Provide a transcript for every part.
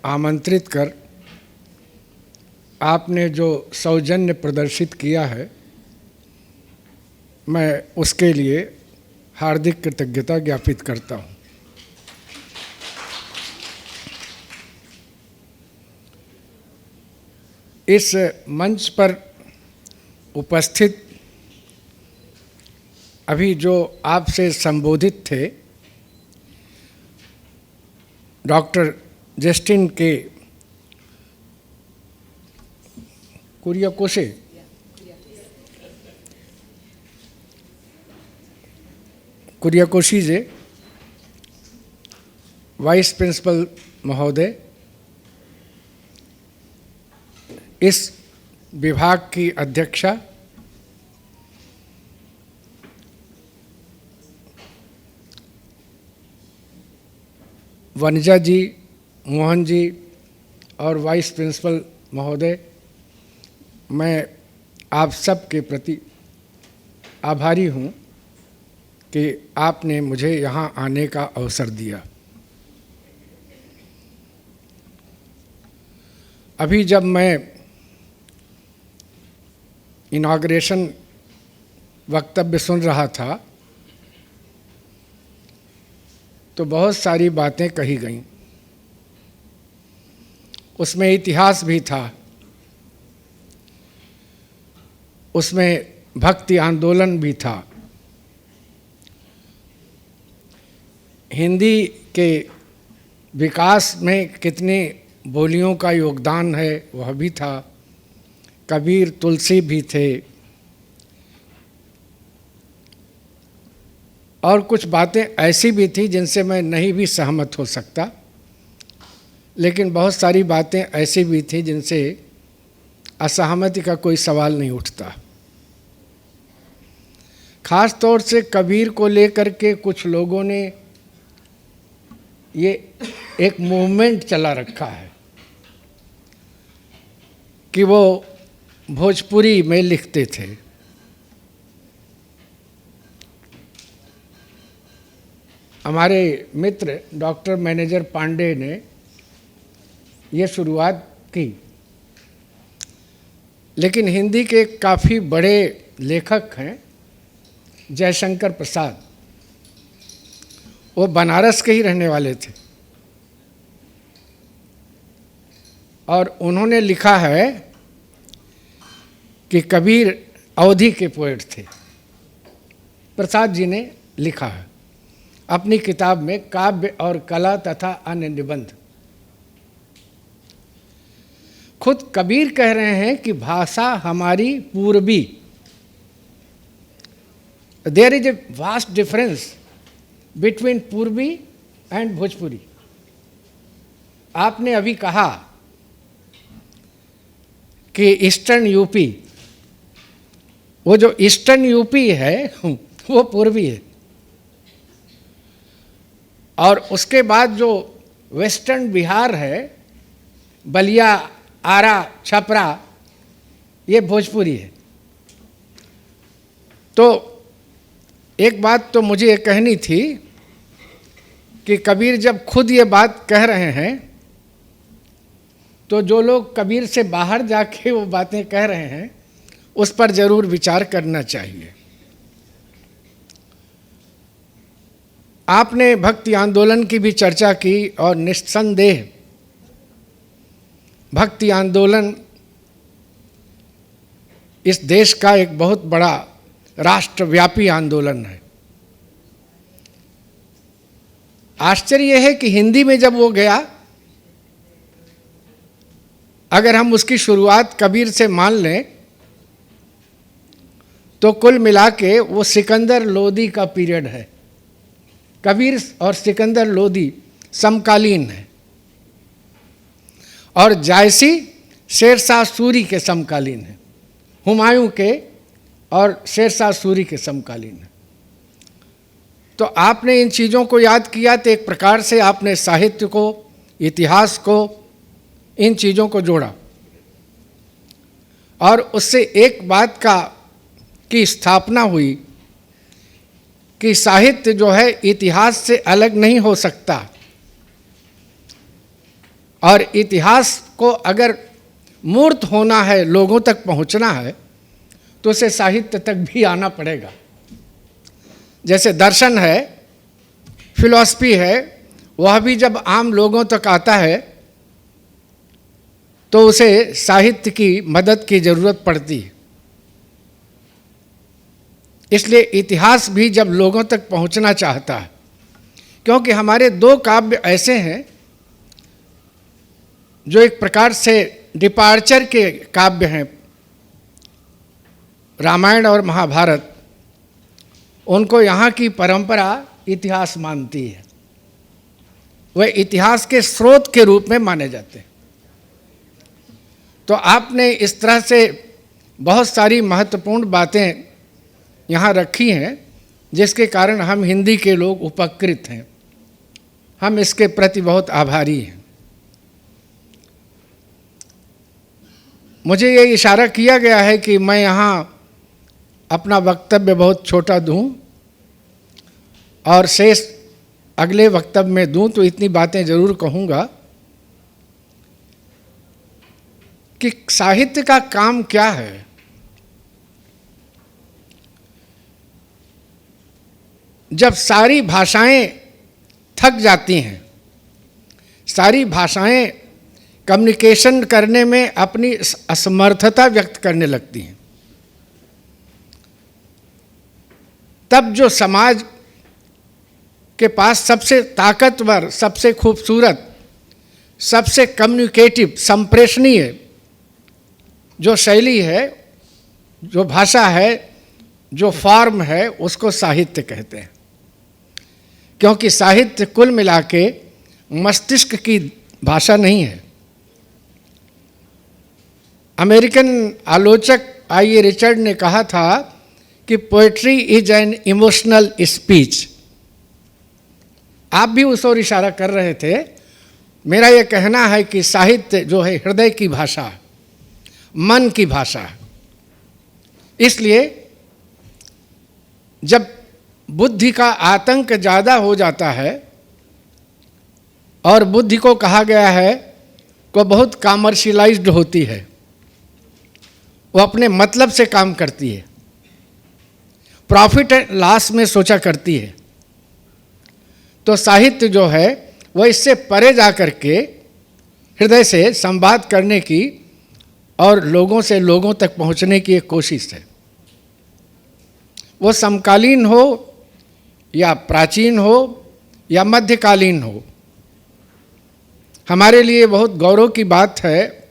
आमंत्रित कर आपने जो सौजन्य प्रदर्शित किया है, मैं उसके लिए हार्दिक कृतज्ञता ज्ञापित करता हूँ। इस मंच पर उपस्थित अभी जो आपसे संबोधित थे, डॉक्टर जस्टिन के कुरियाकोशी वाइस प्रिंसिपल महोदय, इस विभाग की अध्यक्षा, वनजा जी, मोहन जी और वाइस प्रिंसिपल महोदय, मैं आप सब के प्रति आभारी हूँ कि आपने मुझे यहाँ आने का अवसर दिया। अभी जब मैं इनॉग्रेशन वक्तव्य सुन रहा था तो बहुत सारी बातें कही गईं। उसमें इतिहास भी था, उसमें भक्ति आंदोलन भी था, हिंदी के विकास में कितनी बोलियों का योगदान है वह भी था, कबीर तुलसी भी थे, और कुछ बातें ऐसी भी थी जिनसे मैं नहीं भी सहमत हो सकता, लेकिन बहुत सारी बातें ऐसी भी थी जिनसे असहमति का कोई सवाल नहीं उठता। खास तौर से कबीर को लेकर के कुछ लोगों ने ये एक मूवमेंट चला रखा है कि वो भोजपुरी में लिखते थे। हमारे मित्र डॉक्टर मैनेजर पांडे ने ये शुरुआत की, लेकिन हिंदी के काफ़ी बड़े लेखक हैं जयशंकर प्रसाद, वो बनारस के ही रहने वाले थे और उन्होंने लिखा है कि कबीर अवधी के पोएट थे। प्रसाद जी ने लिखा है अपनी किताब में काव्य और कला तथा अन्य निबंध। खुद कबीर कह रहे हैं कि भाषा हमारी Purvi, there is a vast difference between Purvi and Bhojpuri. आपने अभी कहा कि ईस्टर्न यूपी, वो जो ईस्टर्न यूपी है वो पूर्वी है, और उसके बाद जो वेस्टर्न बिहार है, बलिया, आरा, छपरा, ये भोजपुरी है। तो एक बात तो मुझे ये कहनी थी कि कबीर जब खुद ये बात कह रहे हैं तो जो लोग कबीर से बाहर जाके वो बातें कह रहे हैं उस पर जरूर विचार करना चाहिए। आपने भक्ति आंदोलन की भी चर्चा की, और निस्संदेह भक्ति आंदोलन इस देश का एक बहुत बड़ा राष्ट्रव्यापी आंदोलन है। आश्चर्य यह है कि हिंदी में जब वो गया, अगर हम उसकी शुरुआत कबीर से मान लें तो कुल मिला के वो सिकंदर लोदी का पीरियड है। कबीर और सिकंदर लोदी समकालीन है, और जायसी शेरशाह सूरी के समकालीन है, हुमायूं के और शेरशाह सूरी के समकालीन है। तो आपने इन चीज़ों को याद किया तो एक प्रकार से आपने साहित्य को, इतिहास को, इन चीज़ों को जोड़ा, और उससे एक बात की स्थापना हुई कि साहित्य जो है इतिहास से अलग नहीं हो सकता। और इतिहास को अगर मूर्त होना है, लोगों तक पहुंचना है, तो उसे साहित्य तक भी आना पड़ेगा। जैसे दर्शन है, फिलॉसफी है, वह भी जब आम लोगों तक आता है तो उसे साहित्य की मदद की जरूरत पड़ती है। इसलिए इतिहास भी जब लोगों तक पहुंचना चाहता है, क्योंकि हमारे दो काव्य ऐसे हैं जो एक प्रकार से डिपार्चर के काव्य हैं, रामायण और महाभारत। उनको यहाँ की परंपरा इतिहास मानती है, वह इतिहास के स्रोत के रूप में माने जाते हैं। तो आपने इस तरह से बहुत सारी महत्वपूर्ण बातें यहाँ रखी हैं, जिसके कारण हम हिंदी के लोग उपकृत हैं। हम इसके प्रति बहुत आभारी हैं। मुझे ये इशारा किया गया है कि मैं यहाँ अपना वक्तव्य बहुत छोटा दूं और शेष अगले वक्तव्य में दूं, तो इतनी बातें जरूर कहूँगा कि साहित्य का काम क्या है। जब सारी भाषाएं थक जाती हैं, सारी भाषाएं कम्युनिकेशन करने में अपनी असमर्थता व्यक्त करने लगती हैं, तब जो समाज के पास सबसे ताकतवर, सबसे खूबसूरत, सबसे कम्युनिकेटिव, संप्रेषणीय जो शैली है, जो भाषा है, जो फॉर्म है, उसको साहित्य कहते हैं। क्योंकि साहित्य कुल मिला के मस्तिष्क की भाषा नहीं है। अमेरिकन आलोचक आई रिचर्ड ने कहा था कि poetry is an emotional speech. आप भी उस ओर इशारा कर रहे थे। मेरा यह कहना है कि साहित्य जो है हृदय की भाषा है, मन की भाषा है। इसलिए जब बुद्धि का आतंक ज़्यादा हो जाता है और बुद्धि को कहा गया है को बहुत कॉमर्शियलाइज्ड होती है, वो अपने मतलब से काम करती है, प्रॉफिट एंड लॉस में सोचा करती है, तो साहित्य जो है वह इससे परे जा कर के हृदय से संवाद करने की और लोगों से लोगों तक पहुंचने की एक कोशिश है। वो समकालीन हो या प्राचीन हो या मध्यकालीन हो, हमारे लिए बहुत गौरव की बात है,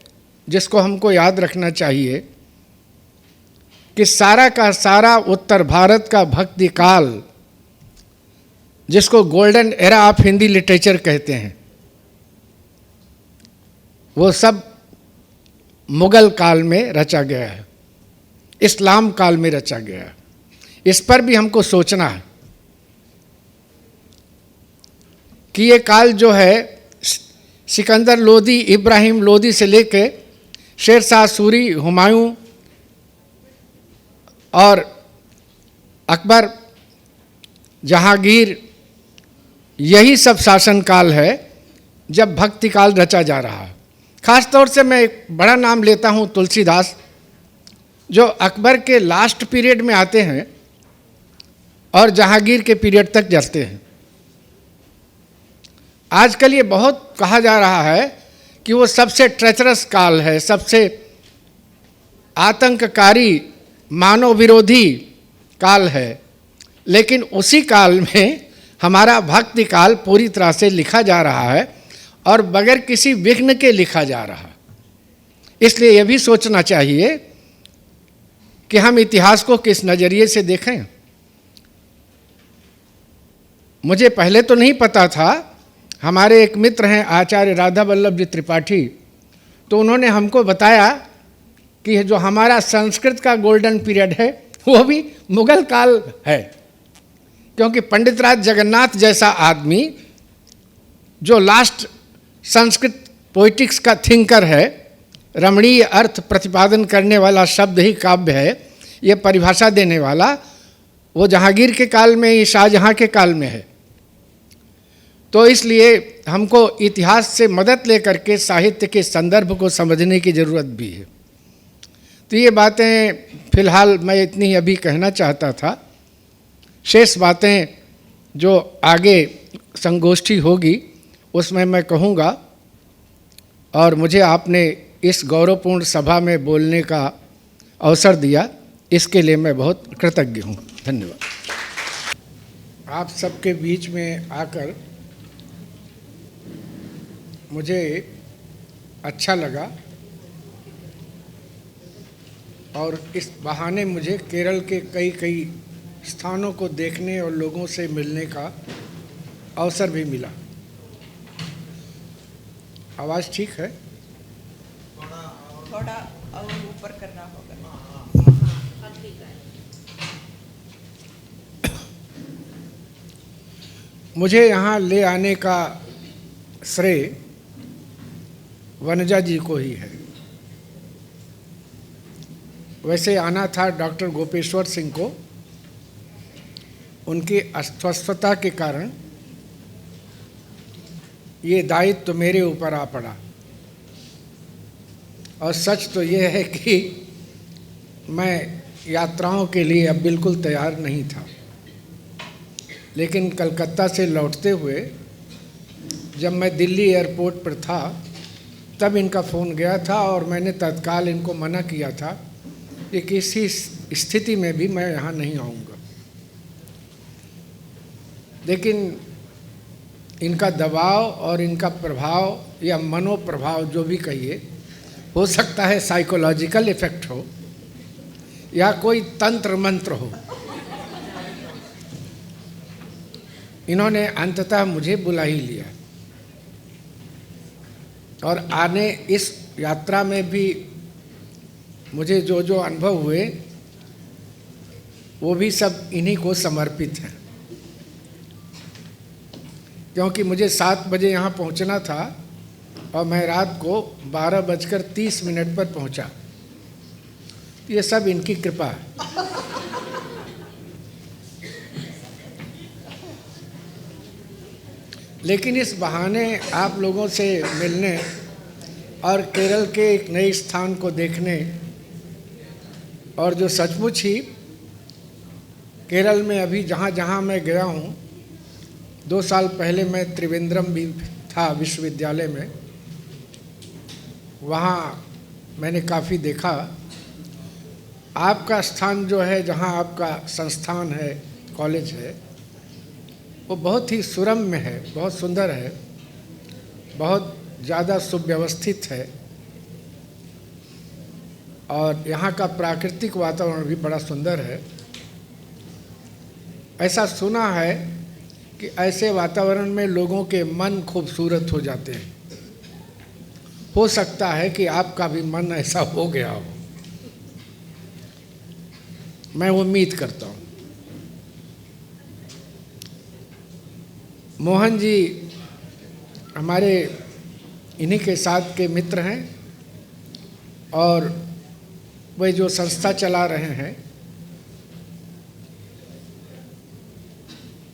जिसको हमको याद रखना चाहिए कि सारा का सारा उत्तर भारत का भक्ति काल, जिसको golden era of Hindi literature कहते हैं, वो सब मुगल काल में रचा गया है, इस्लाम काल में रचा गया है। इस पर भी हमको सोचना है कि ये काल जो है सिकंदर लोदी, इब्राहिम लोदी से लेके शेरशाह सूरी, हुमायूं और अकबर, जहांगीर, यही सब शासन काल है जब भक्ति काल रचा जा रहा है। खास तौर से मैं एक बड़ा नाम लेता हूँ, तुलसीदास, जो अकबर के लास्ट पीरियड में आते हैं और जहांगीर के पीरियड तक जाते हैं। आजकल ये बहुत कहा जा रहा है कि वो सबसे ट्रेचरस काल है, सबसे आतंककारी, मानव विरोधी काल है, लेकिन उसी काल में हमारा भक्ति काल पूरी तरह से लिखा जा रहा है और बगैर किसी विघ्न के लिखा जा रहा है। इसलिए यह भी सोचना चाहिए कि हम इतिहास को किस नज़रिए से देखें। मुझे पहले तो नहीं पता था, हमारे एक मित्र हैं आचार्य राधा वल्लभ जी त्रिपाठी, तो उन्होंने हमको बताया कि जो हमारा संस्कृत का गोल्डन पीरियड है वो भी मुगल काल है, क्योंकि पंडितराज जगन्नाथ जैसा आदमी जो लास्ट संस्कृत पोइटिक्स का थिंकर है, रमणीय अर्थ प्रतिपादन करने वाला शब्द ही काव्य है, ये परिभाषा देने वाला, वो जहांगीर के काल में, ये शाहजहां के काल में है। तो इसलिए हमको इतिहास से मदद लेकर के साहित्य के संदर्भ को समझने की ज़रूरत भी है। तो ये बातें फिलहाल मैं इतनी अभी कहना चाहता था। शेष बातें जो आगे संगोष्ठी होगी उसमें मैं कहूँगा, और मुझे आपने इस गौरवपूर्ण सभा में बोलने का अवसर दिया, इसके लिए मैं बहुत कृतज्ञ हूँ। धन्यवाद। आप सबके बीच में आकर मुझे अच्छा लगा, और इस बहाने मुझे केरल के कई स्थानों को देखने और लोगों से मिलने का अवसर भी मिला। आवाज़ ठीक है? थोड़ा और ऊपर करना होगा। मुझे यहाँ ले आने का श्रेय वनजा जी को ही है। वैसे आना था डॉक्टर गोपेश्वर सिंह को, उनकी अस्वस्थता के कारण ये दायित्व तो मेरे ऊपर आ पड़ा। और सच तो ये है कि मैं यात्राओं के लिए अब बिल्कुल तैयार नहीं था, लेकिन कलकत्ता से लौटते हुए जब मैं दिल्ली एयरपोर्ट पर था तब इनका फ़ोन गया था, और मैंने तत्काल इनको मना किया था कि किसी स्थिति में भी मैं यहाँ नहीं आऊँगा। लेकिन इनका दबाव और इनका प्रभाव या मनोप्रभाव जो भी कहिए, हो सकता है साइकोलॉजिकल इफेक्ट हो या कोई तंत्र मंत्र हो, इन्होंने अंततः मुझे बुला ही लिया। और आने इस यात्रा में भी मुझे जो जो अनुभव हुए वो भी सब इन्हीं को समर्पित हैं, क्योंकि मुझे 7 बजे यहाँ पहुँचना था और मैं रात को 12:30 पर पहुँचा। ये सब इनकी कृपा है। लेकिन इस बहाने आप लोगों से मिलने और केरल के एक नए स्थान को देखने, और जो सचमुच ही केरल में अभी जहाँ जहाँ मैं गया हूँ, 2 साल पहले मैं त्रिवेंद्रम भी था विश्वविद्यालय में, वहाँ मैंने काफ़ी देखा। आपका स्थान जो है, जहाँ आपका संस्थान है, कॉलेज है, वो बहुत ही सुरम्य है, बहुत सुंदर है, बहुत ज़्यादा सुव्यवस्थित है, और यहाँ का प्राकृतिक वातावरण भी बड़ा सुंदर है। ऐसा सुना है कि ऐसे वातावरण में लोगों के मन खूबसूरत हो जाते हैं। हो सकता है कि आपका भी मन ऐसा हो गया हो, मैं उम्मीद करता हूँ। मोहन जी हमारे इन्हीं के साथ के मित्र हैं, और वे जो संस्था चला रहे हैं,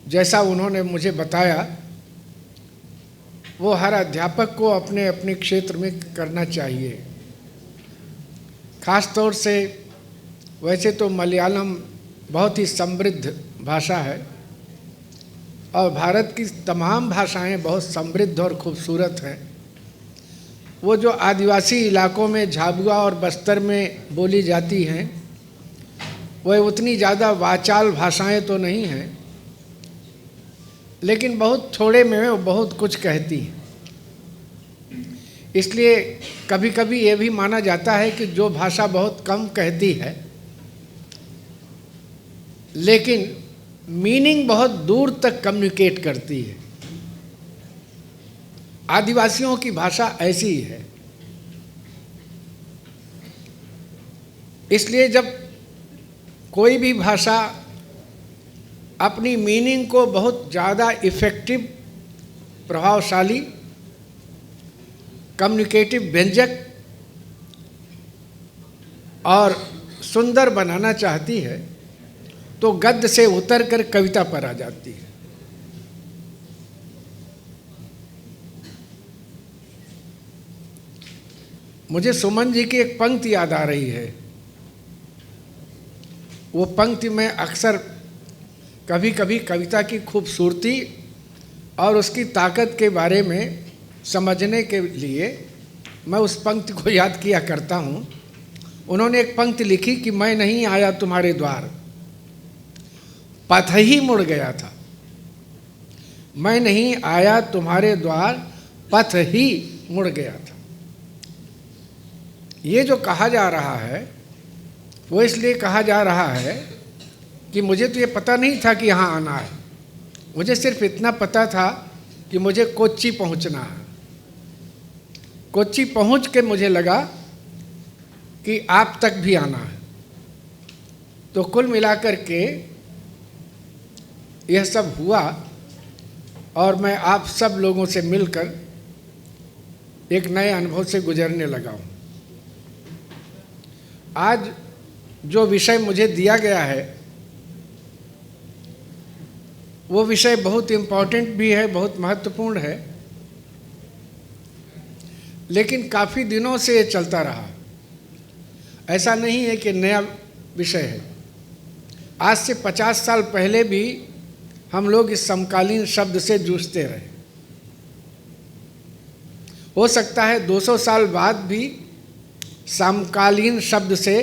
जैसा उन्होंने मुझे बताया, वो हर अध्यापक को अपने अपने क्षेत्र में करना चाहिए। खास तौर से वैसे तो मलयालम बहुत ही समृद्ध भाषा है, और भारत की तमाम भाषाएं बहुत समृद्ध और खूबसूरत हैं। वो जो आदिवासी इलाकों में झाबुआ और बस्तर में बोली जाती हैं, वह उतनी ज़्यादा वाचाल भाषाएं तो नहीं हैं, लेकिन बहुत थोड़े में वो बहुत कुछ कहती हैं। इसलिए कभी कभी ये भी माना जाता है कि जो भाषा बहुत कम कहती है, लेकिन मीनिंग बहुत दूर तक कम्युनिकेट करती है, आदिवासियों की भाषा ऐसी ही है। इसलिए जब कोई भी भाषा अपनी मीनिंग को बहुत ज़्यादा इफ़ेक्टिव, प्रभावशाली, कम्युनिकेटिव, व्यंजक और सुंदर बनाना चाहती है, तो गद्य से उतरकर कविता पर आ जाती है। मुझे सुमन जी की एक पंक्ति याद आ रही है। वो पंक्ति में अक्सर कभी कभी कविता की खूबसूरती और उसकी ताकत के बारे में समझने के लिए मैं उस पंक्ति को याद किया करता हूँ। उन्होंने एक पंक्ति लिखी कि मैं नहीं आया तुम्हारे द्वार, पथ ही मुड़ गया था। मैं नहीं आया तुम्हारे द्वार, पथ ही मुड़ गया था। ये जो कहा जा रहा है वो इसलिए कहा जा रहा है कि मुझे तो ये पता नहीं था कि यहाँ आना है। मुझे सिर्फ इतना पता था कि मुझे कोच्चि पहुँचना है। कोच्चि पहुँच के मुझे लगा कि आप तक भी आना है। तो कुल मिलाकर के यह सब हुआ और मैं आप सब लोगों से मिलकर एक नए अनुभव से गुजरने लगा हूँ। आज जो विषय मुझे दिया गया है वो विषय बहुत इम्पोर्टेंट भी है, बहुत महत्वपूर्ण है, लेकिन काफ़ी दिनों से ये चलता रहा। ऐसा नहीं है कि नया विषय है। आज से 50 साल पहले भी हम लोग इस समकालीन शब्द से जूझते रहे। हो सकता है 200 साल बाद भी समकालीन शब्द से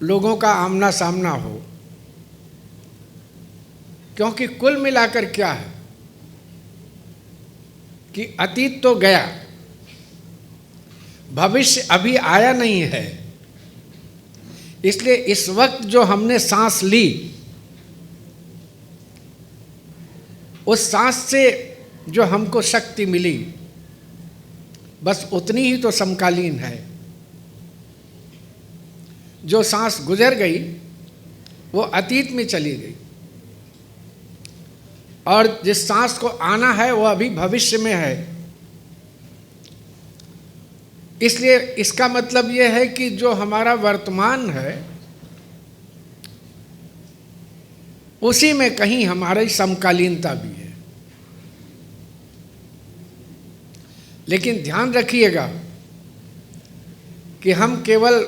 लोगों का आमना सामना हो, क्योंकि कुल मिलाकर क्या है कि अतीत तो गया, भविष्य अभी आया नहीं है। इसलिए इस वक्त जो हमने सांस ली, उस सांस से जो हमको शक्ति मिली, बस उतनी ही तो समकालीन है। जो सांस गुजर गई वो अतीत में चली गई, और जिस सांस को आना है वो अभी भविष्य में है। इसलिए इसका मतलब ये है कि जो हमारा वर्तमान है उसी में कहीं हमारी समकालीनता भी है। लेकिन ध्यान रखिएगा कि हम केवल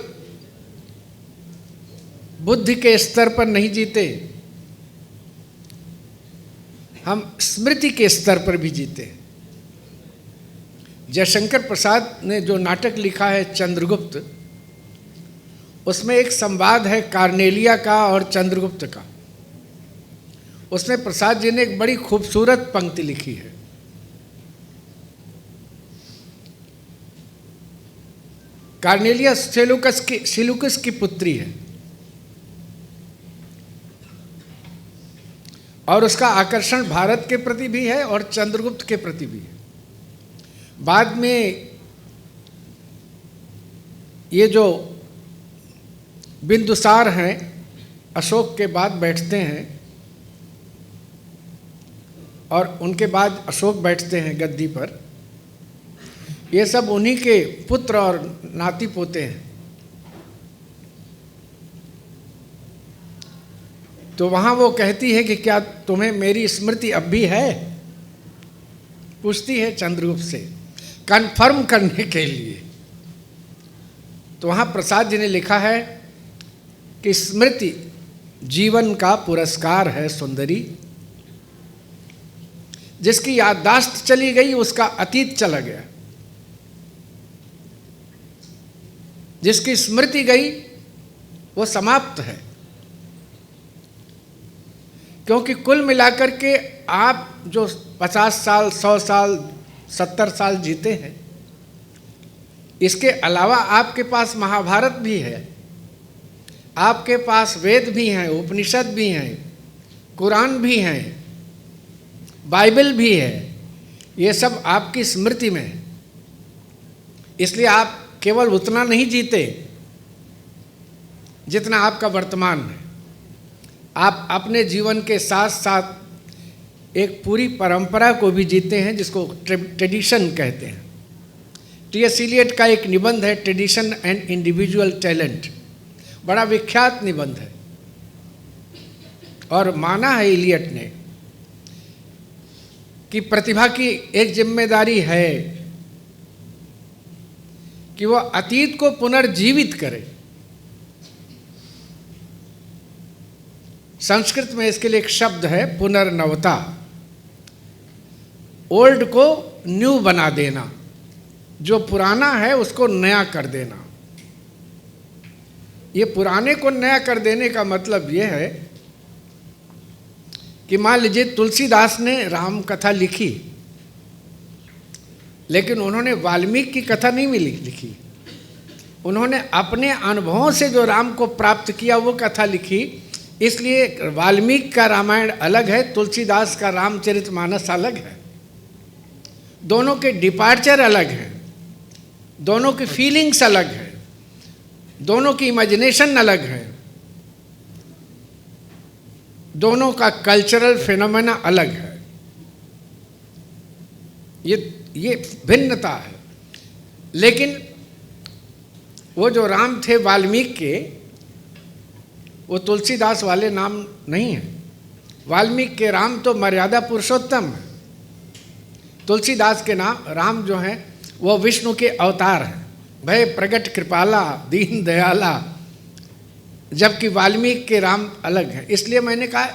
बुद्धि के स्तर पर नहीं जीते, हम स्मृति के स्तर पर भी जीते। जयशंकर प्रसाद ने जो नाटक लिखा है चंद्रगुप्त, उसमें एक संवाद है कार्नेलिया का और चंद्रगुप्त का। उसमें प्रसाद जी ने एक बड़ी खूबसूरत पंक्ति लिखी है। कार्नेलिया सेलूकस की पुत्री है और उसका आकर्षण भारत के प्रति भी है और चंद्रगुप्त के प्रति भी है। बाद में ये जो बिंदुसार हैं, अशोक के बाद बैठते हैं और उनके बाद अशोक बैठते हैं गद्दी पर। ये सब उन्हीं के पुत्र और नाती पोते हैं। तो वहाँ वो कहती है कि क्या तुम्हें मेरी स्मृति अब भी है, पूछती है चंद्रगुप्त से कंफर्म करने के लिए। तो वहाँ प्रसाद जी ने लिखा है कि स्मृति जीवन का पुरस्कार है सुंदरी, जिसकी याददाश्त चली गई उसका अतीत चला गया, जिसकी स्मृति गई वो समाप्त है। क्योंकि कुल मिलाकर के आप जो 50 साल 100 साल 70 साल जीते हैं, इसके अलावा आपके पास महाभारत भी है, आपके पास वेद भी हैं, उपनिषद भी हैं, कुरान भी हैं, बाइबल भी है। ये सब आपकी स्मृति में है। इसलिए आप केवल उतना नहीं जीते जितना आपका वर्तमान है। आप अपने जीवन के साथ साथ एक पूरी परंपरा को भी जीते हैं, जिसको ट्रेडिशन कहते हैं। टी.एस. इलियट का एक निबंध है ट्रेडिशन एंड इंडिविजुअल टैलेंट, बड़ा विख्यात निबंध है। और माना है इलियट ने कि प्रतिभा की एक जिम्मेदारी है कि वो अतीत को पुनर्जीवित करे। संस्कृत में इसके लिए एक शब्द है पुनर्नवता, ओल्ड को न्यू बना देना, जो पुराना है उसको नया कर देना। ये पुराने को नया कर देने का मतलब ये है कि मान लीजिए तुलसीदास ने राम कथा लिखी, लेकिन उन्होंने वाल्मीकि की कथा नहीं लिखी। उन्होंने अपने अनुभवों से जो राम को प्राप्त किया वो कथा लिखी। इसलिए वाल्मीकि का रामायण अलग है, तुलसीदास का रामचरितमानस अलग है। दोनों के डिपार्चर अलग हैं, दोनों की फीलिंग्स अलग है, दोनों की इमेजिनेशन अलग है, दोनों का कल्चरल फिनोमेना अलग है। ये भिन्नता है। लेकिन वो जो राम थे वाल्मीकि के, वो तुलसीदास वाले नाम नहीं है। वाल्मीकि के राम तो मर्यादा पुरुषोत्तम है। तुलसीदास के नाम राम जो हैं वो विष्णु के अवतार हैं, भय प्रगट कृपाला दीन दयाला, जबकि वाल्मीकि के राम अलग हैं। इसलिए मैंने कहा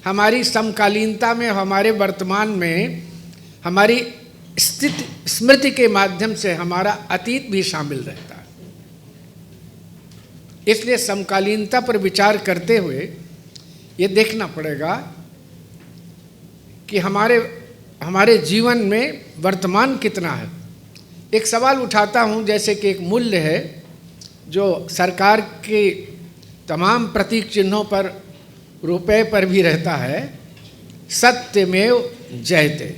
हमारी समकालीनता में, हमारे वर्तमान में, हमारी स्थिति स्मृति के माध्यम से हमारा अतीत भी शामिल रहता है। इसलिए समकालीनता पर विचार करते हुए ये देखना पड़ेगा कि हमारे जीवन में वर्तमान कितना है। एक सवाल उठाता हूँ, जैसे कि एक मूल्य है जो सरकार के तमाम प्रतीक चिन्हों पर, रुपए पर भी रहता है, सत्यमेव जयते।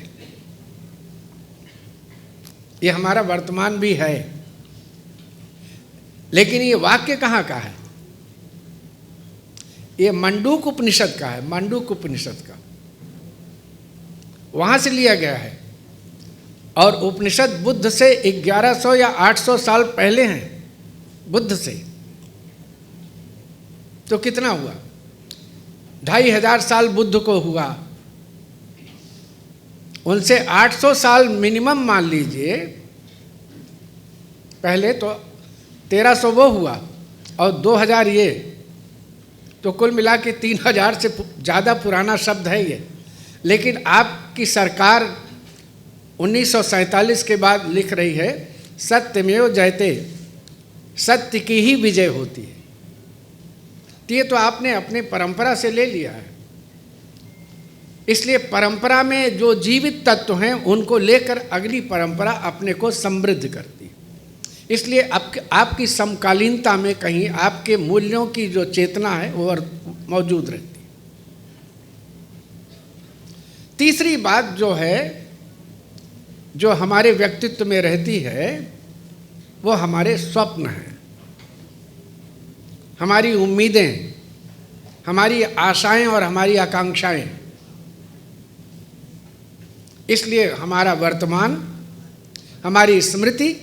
ये हमारा वर्तमान भी है, लेकिन ये वाक्य कहाँ का है? ये मंडूक उपनिषद का है, मंडूक उपनिषद का, वहाँ से लिया गया है। और उपनिषद बुद्ध से 1100 या 800 साल पहले हैं, बुद्ध से। तो कितना हुआ? 2500 साल बुद्ध को हुआ, उनसे 800 साल मिनिमम मान लीजिए पहले, तो 1300 वो हुआ और 2000 ये, तो कुल मिला के 3000 से ज़्यादा पुराना शब्द है ये। लेकिन आपकी सरकार 1947 के बाद लिख रही है सत्यमेव जयते, सत्य की ही विजय होती है। तो ये तो आपने अपने परंपरा से ले लिया है। इसलिए परंपरा में जो जीवित तत्व हैं उनको लेकर अगली परंपरा अपने को समृद्ध करती है। इसलिए आपकी समकालीनता में कहीं आपके मूल्यों की जो चेतना है वो मौजूद रहती है। तीसरी बात जो है, जो हमारे व्यक्तित्व में रहती है, वो हमारे स्वप्न हैं, हमारी उम्मीदें, हमारी आशाएं और हमारी आकांक्षाएं। इसलिए हमारा वर्तमान, हमारी स्मृति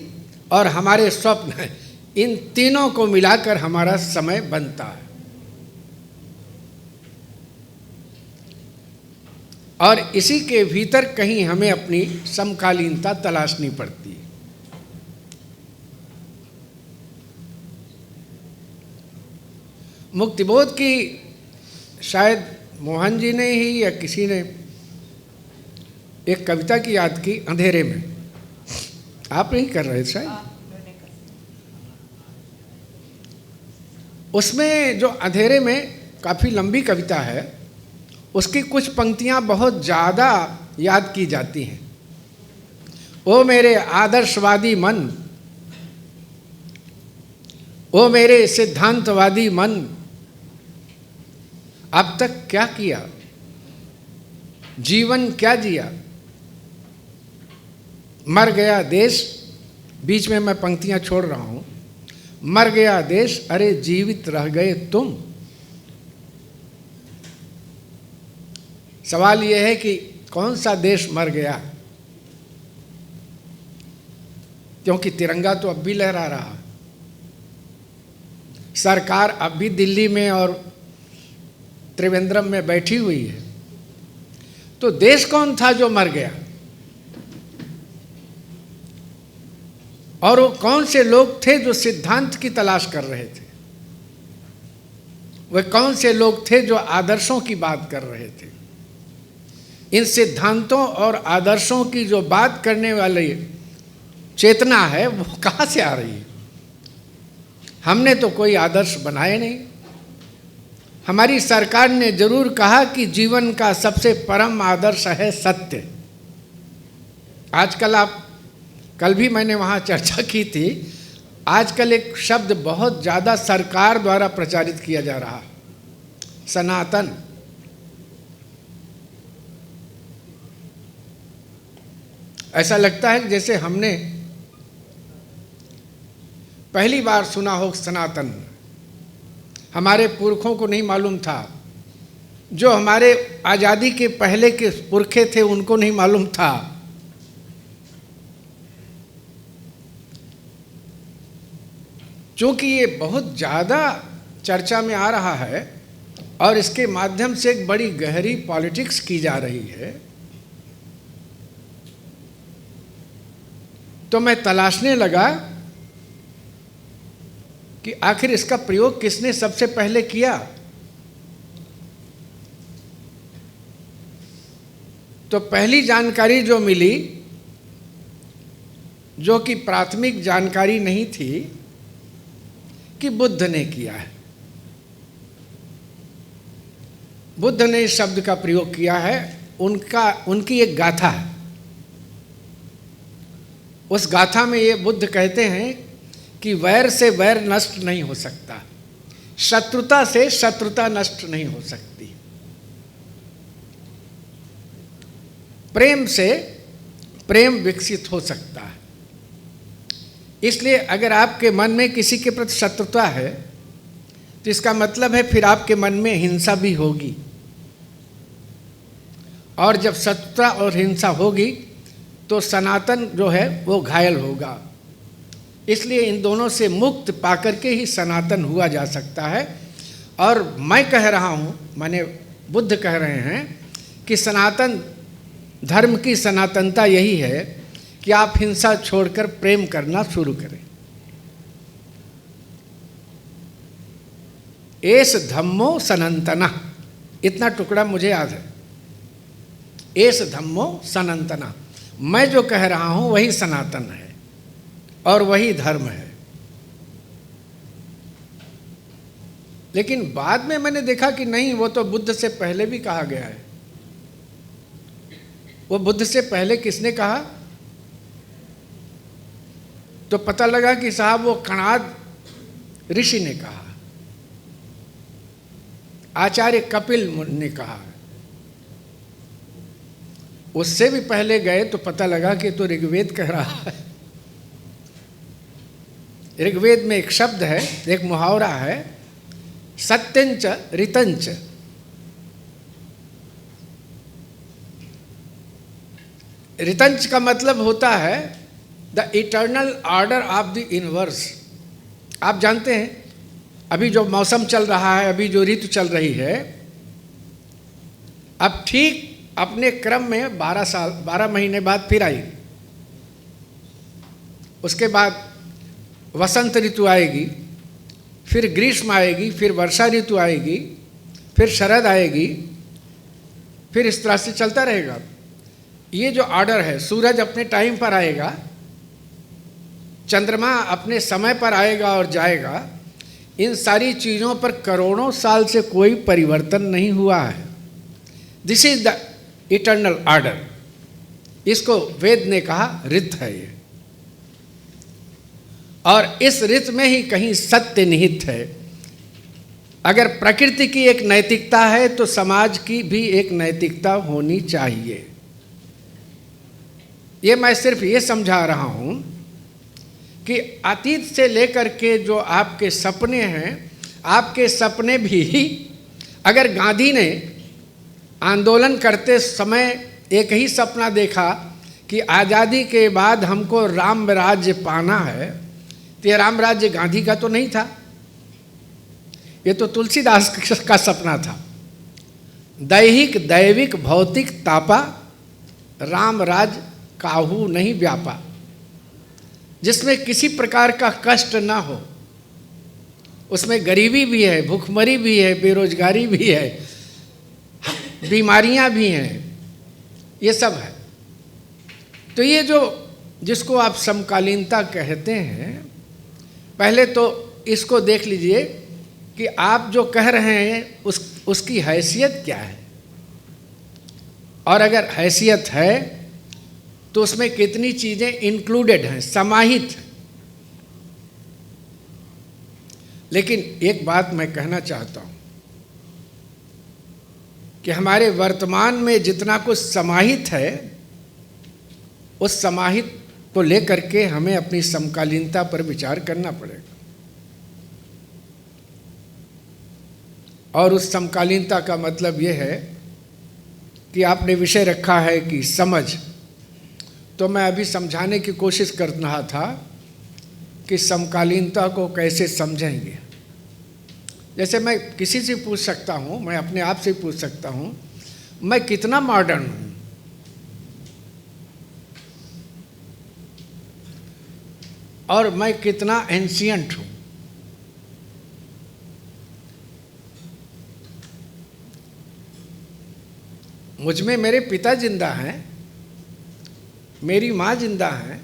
और हमारे स्वप्न, इन तीनों को मिलाकर हमारा समय बनता है। और इसी के भीतर कहीं हमें अपनी समकालीनता तलाशनी पड़ती है। मुक्तिबोध की शायद मोहन जी ने ही या किसी ने एक कविता की याद की, अंधेरे में। आप नहीं कर रहे शायद? उसमें जो अंधेरे में काफ़ी लंबी कविता है, उसकी कुछ पंक्तियां बहुत ज़्यादा याद की जाती हैं। ओ मेरे आदर्शवादी मन, ओ मेरे सिद्धांतवादी मन, अब तक क्या किया, जीवन क्या जिया, मर गया देश। बीच में मैं पंक्तियां छोड़ रहा हूं। मर गया देश, अरे जीवित रह गए तुम। सवाल यह है कि कौन सा देश मर गया, क्योंकि तिरंगा तो अब भी लहरा रहा, सरकार अब भी दिल्ली में और त्रिवेंद्रम में बैठी हुई है। तो देश कौन था जो मर गया? और वो कौन से लोग थे जो सिद्धांत की तलाश कर रहे थे, वे कौन से लोग थे जो आदर्शों की बात कर रहे थे। इन सिद्धांतों और आदर्शों की जो बात करने वाली चेतना है वो कहाँ से आ रही है? हमने तो कोई आदर्श बनाए नहीं। हमारी सरकार ने जरूर कहा कि जीवन का सबसे परम आदर्श है सत्य। आजकल कल भी मैंने वहाँ चर्चा की थी, आजकल एक शब्द बहुत ज़्यादा सरकार द्वारा प्रचारित किया जा रहा, सनातन। ऐसा लगता है जैसे हमने पहली बार सुना हो सनातन। हमारे पुरखों को नहीं मालूम था, जो हमारे आज़ादी के पहले के पुरखे थे उनको नहीं मालूम था। चूँकि ये बहुत ज़्यादा चर्चा में आ रहा है और इसके माध्यम से एक बड़ी गहरी पॉलिटिक्स की जा रही है, तो मैं तलाशने लगा कि आखिर इसका प्रयोग किसने सबसे पहले किया। तो पहली जानकारी जो मिली, जो कि प्राथमिक जानकारी नहीं थी, कि बुद्ध ने किया है। बुद्ध ने इस शब्द का प्रयोग किया है। उनकी एक गाथा है। उस गाथा में ये बुद्ध कहते हैं कि वैर से वैर नष्ट नहीं हो सकता, शत्रुता से शत्रुता नष्ट नहीं हो सकती, प्रेम से प्रेम विकसित हो सकता है। इसलिए अगर आपके मन में किसी के प्रति शत्रुता है तो इसका मतलब है फिर आपके मन में हिंसा भी होगी, और जब शत्रुता और हिंसा होगी तो सनातन जो है वो घायल होगा। इसलिए इन दोनों से मुक्त पाकर के ही सनातन हुआ जा सकता है। और मैं कह रहा हूँ, माने बुद्ध कह रहे हैं कि सनातन धर्म की सनातनता यही है कि आप हिंसा छोड़कर प्रेम करना शुरू करें। एस धम्मो सनातना, इतना टुकड़ा मुझे याद है। एस धम्मो सनातना, मैं जो कह रहा हूं वही सनातन है और वही धर्म है। लेकिन बाद में मैंने देखा कि नहीं, वो तो बुद्ध से पहले भी कहा गया है। वो बुद्ध से पहले किसने कहा? तो पता लगा कि साहब वो कणाद ऋषि ने कहा, आचार्य कपिल ने कहा। उससे भी पहले गए तो पता लगा कि तो ऋग्वेद कह रहा है। ऋग्वेद में एक शब्द है, एक मुहावरा है, सत्यंच ऋतंच। ऋतंच का मतलब होता है the eternal order of the universe. आप जानते हैं अभी जो मौसम चल रहा है, अभी जो ऋतु चल रही है, अब ठीक अपने क्रम में 12 महीने बाद फिर आएगी। उसके बाद वसंत ऋतु आएगी, फिर ग्रीष्म आएगी, फिर वर्षा ऋतु आएगी, फिर शरद आएगी, फिर इस तरह से चलता रहेगा। ये जो ऑर्डर है, सूरज अपने टाइम पर आएगा, चंद्रमा अपने समय पर आएगा और जाएगा। इन सारी चीज़ों पर करोड़ों साल से कोई परिवर्तन नहीं हुआ है। This is the eternal order. इसको वेद ने कहा ऋत है ये, और इस ऋत में ही कहीं सत्य निहित है। अगर प्रकृति की एक नैतिकता है तो समाज की भी एक नैतिकता होनी चाहिए। ये मैं सिर्फ ये समझा रहा हूँ कि अतीत से लेकर के जो आपके सपने हैं, आपके सपने भी, अगर गांधी ने आंदोलन करते समय एक ही सपना देखा कि आज़ादी के बाद हमको राम राज्य पाना है, तो ये राम राज्य गांधी का तो नहीं था, ये तो तुलसीदास का सपना था। दैहिक दैविक भौतिक तापा, राम राज काहू नहीं व्यापा। जिसमें किसी प्रकार का कष्ट ना हो। उसमें गरीबी भी है, भूखमरी भी है, बेरोजगारी भी है, बीमारियां भी हैं, ये सब है। तो ये जो जिसको आप समकालीनता कहते हैं, पहले तो इसको देख लीजिए कि आप जो कह रहे हैं उसकी हैसियत क्या है, और अगर हैसियत है तो उसमें कितनी चीज़ें इंक्लूडेड हैं, समाहित हैं। लेकिन एक बात मैं कहना चाहता हूँ कि हमारे वर्तमान में जितना कुछ समाहित है, उस समाहित को लेकर के हमें अपनी समकालीनता पर विचार करना पड़ेगा। और उस समकालीनता का मतलब ये है कि आपने विषय रखा है कि समझ, तो मैं अभी समझाने की कोशिश कर रहा था कि समकालीनता को कैसे समझेंगे। जैसे मैं किसी से पूछ सकता हूँ, मैं अपने आप से पूछ सकता हूँ, मैं कितना मॉडर्न हूँ, और मैं कितना एंशियंट हूँ। मुझ में मेरे पिता जिंदा हैं, मेरी माँ जिंदा है।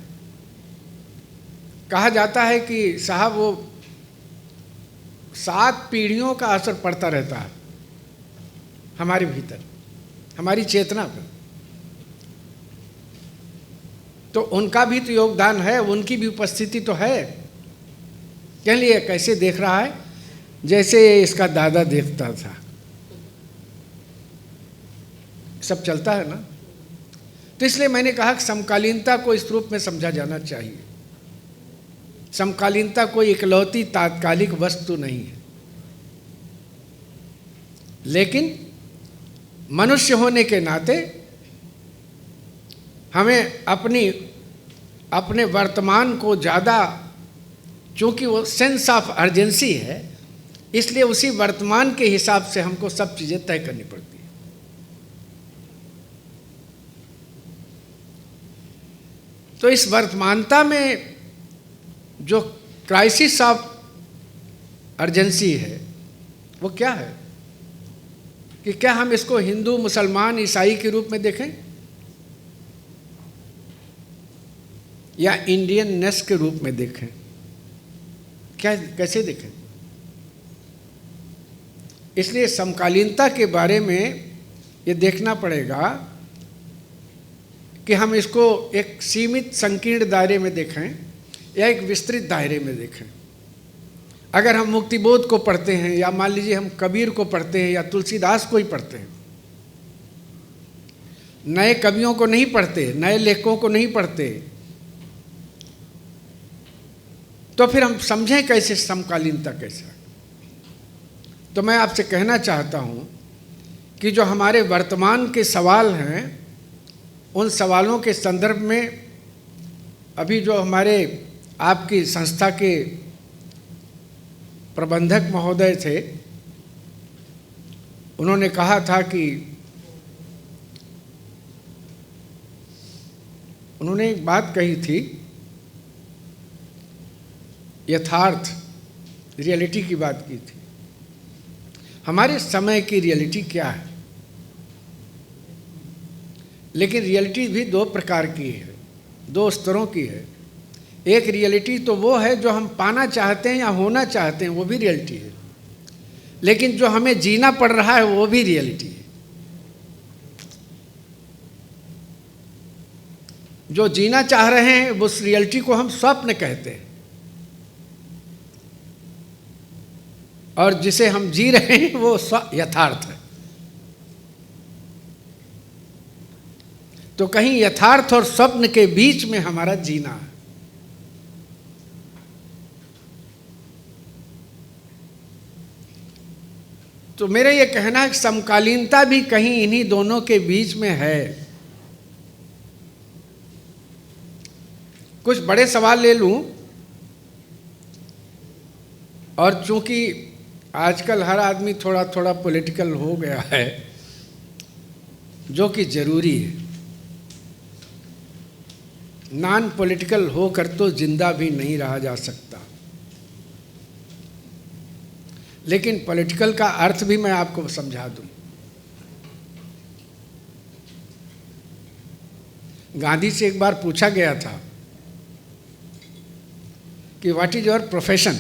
कहा जाता है कि साहब वो 7 पीढ़ियों का असर पड़ता रहता है हमारे भीतर, हमारी चेतना पर। तो उनका भी तो योगदान है, उनकी भी उपस्थिति तो है। कह लिए कैसे देख रहा है, जैसे इसका दादा देखता था। सब चलता है ना। तो इसलिए मैंने कहा कि समकालीनता को इस रूप में समझा जाना चाहिए। समकालीनता कोई इकलौती तात्कालिक वस्तु नहीं है, लेकिन मनुष्य होने के नाते हमें अपने वर्तमान को ज़्यादा, चूँकि वो सेंस ऑफ अर्जेंसी है, इसलिए उसी वर्तमान के हिसाब से हमको सब चीज़ें तय करनी पड़ती है। तो इस वर्तमानता में जो क्राइसिस ऑफ अर्जेंसी है वो क्या है कि क्या हम इसको हिंदू, मुसलमान, ईसाई के रूप में देखें या इंडियननेस के रूप में देखें? क्या कैसे देखें? इसलिए समकालीनता के बारे में ये देखना पड़ेगा कि हम इसको एक सीमित संकीर्ण दायरे में देखें या एक विस्तृत दायरे में देखें। अगर हम मुक्तिबोध को पढ़ते हैं, या मान लीजिए हम कबीर को पढ़ते हैं या तुलसीदास को ही पढ़ते हैं, नए कवियों को नहीं पढ़ते, नए लेखकों को नहीं पढ़ते, तो फिर हम समझें कैसे समकालीनता कैसा। तो मैं आपसे कहना चाहता हूं कि जो हमारे वर्तमान के सवाल हैं, उन सवालों के संदर्भ में अभी जो हमारे आपकी संस्था के प्रबंधक महोदय थे, उन्होंने कहा था कि उन्होंने एक बात कही थी, यथार्थ, रियलिटी की बात की थी। हमारे समय की रियलिटी क्या है? लेकिन रियलिटी भी 2 प्रकार की है, 2 स्तरों की है। एक रियलिटी तो वो है जो हम पाना चाहते हैं या होना चाहते हैं, वो भी रियलिटी है। लेकिन जो हमें जीना पड़ रहा है वो भी रियलिटी है। जो जीना चाह रहे हैं उस रियलिटी को हम स्वप्न कहते हैं, और जिसे हम जी रहे हैं वो यथार्थ है। तो कहीं यथार्थ और स्वप्न के बीच में हमारा जीना है। तो मेरा ये कहना है कि समकालीनता भी कहीं इन्हीं दोनों के बीच में है। कुछ बड़े सवाल ले लूं, और चूंकि आजकल हर आदमी थोड़ा थोड़ा पॉलिटिकल हो गया है, जो कि जरूरी है। नॉन पॉलिटिकल होकर तो जिंदा भी नहीं रहा जा सकता। लेकिन पॉलिटिकल का अर्थ भी मैं आपको समझा दूं। गांधी से एक बार पूछा गया था कि व्हाट इज योर प्रोफेशन,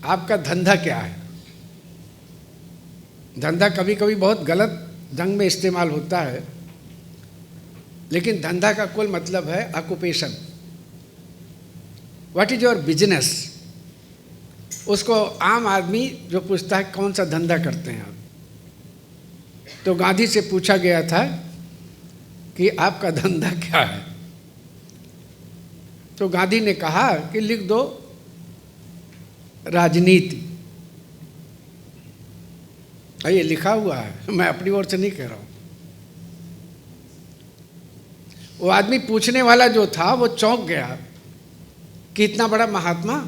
आपका धंधा क्या है। धंधा कभी कभी बहुत गलत ढंग में इस्तेमाल होता है, लेकिन धंधा का कुल मतलब है occupation. What is your business, उसको आम आदमी जो पूछता है कौन सा धंधा करते हैं आप, तो गांधी से पूछा गया था कि आपका धंधा क्या है। तो गांधी ने कहा कि लिख दो राजनीति। ये लिखा हुआ है, मैं अपनी ओर से नहीं कह रहा हूं। वो आदमी पूछने वाला जो था वो चौंक गया कि इतना बड़ा महात्मा,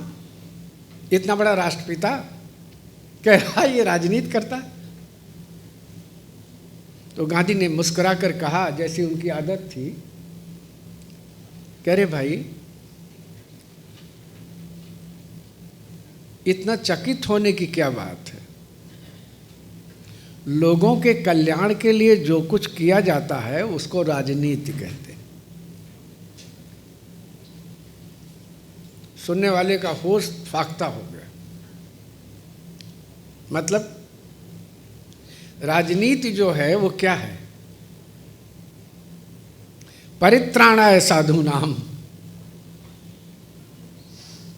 इतना बड़ा राष्ट्रपिता कह रहा ये राजनीति करता। तो गांधी ने मुस्कुरा कर कहा, जैसी उनकी आदत थी, कह रहे भाई इतना चकित होने की क्या बात है। लोगों के कल्याण के लिए जो कुछ किया जाता है उसको राजनीति कहते हैं। सुनने वाले का होश फाख्ता हो गया। मतलब राजनीति जो है वो क्या है? परित्राणाय साधूनाम।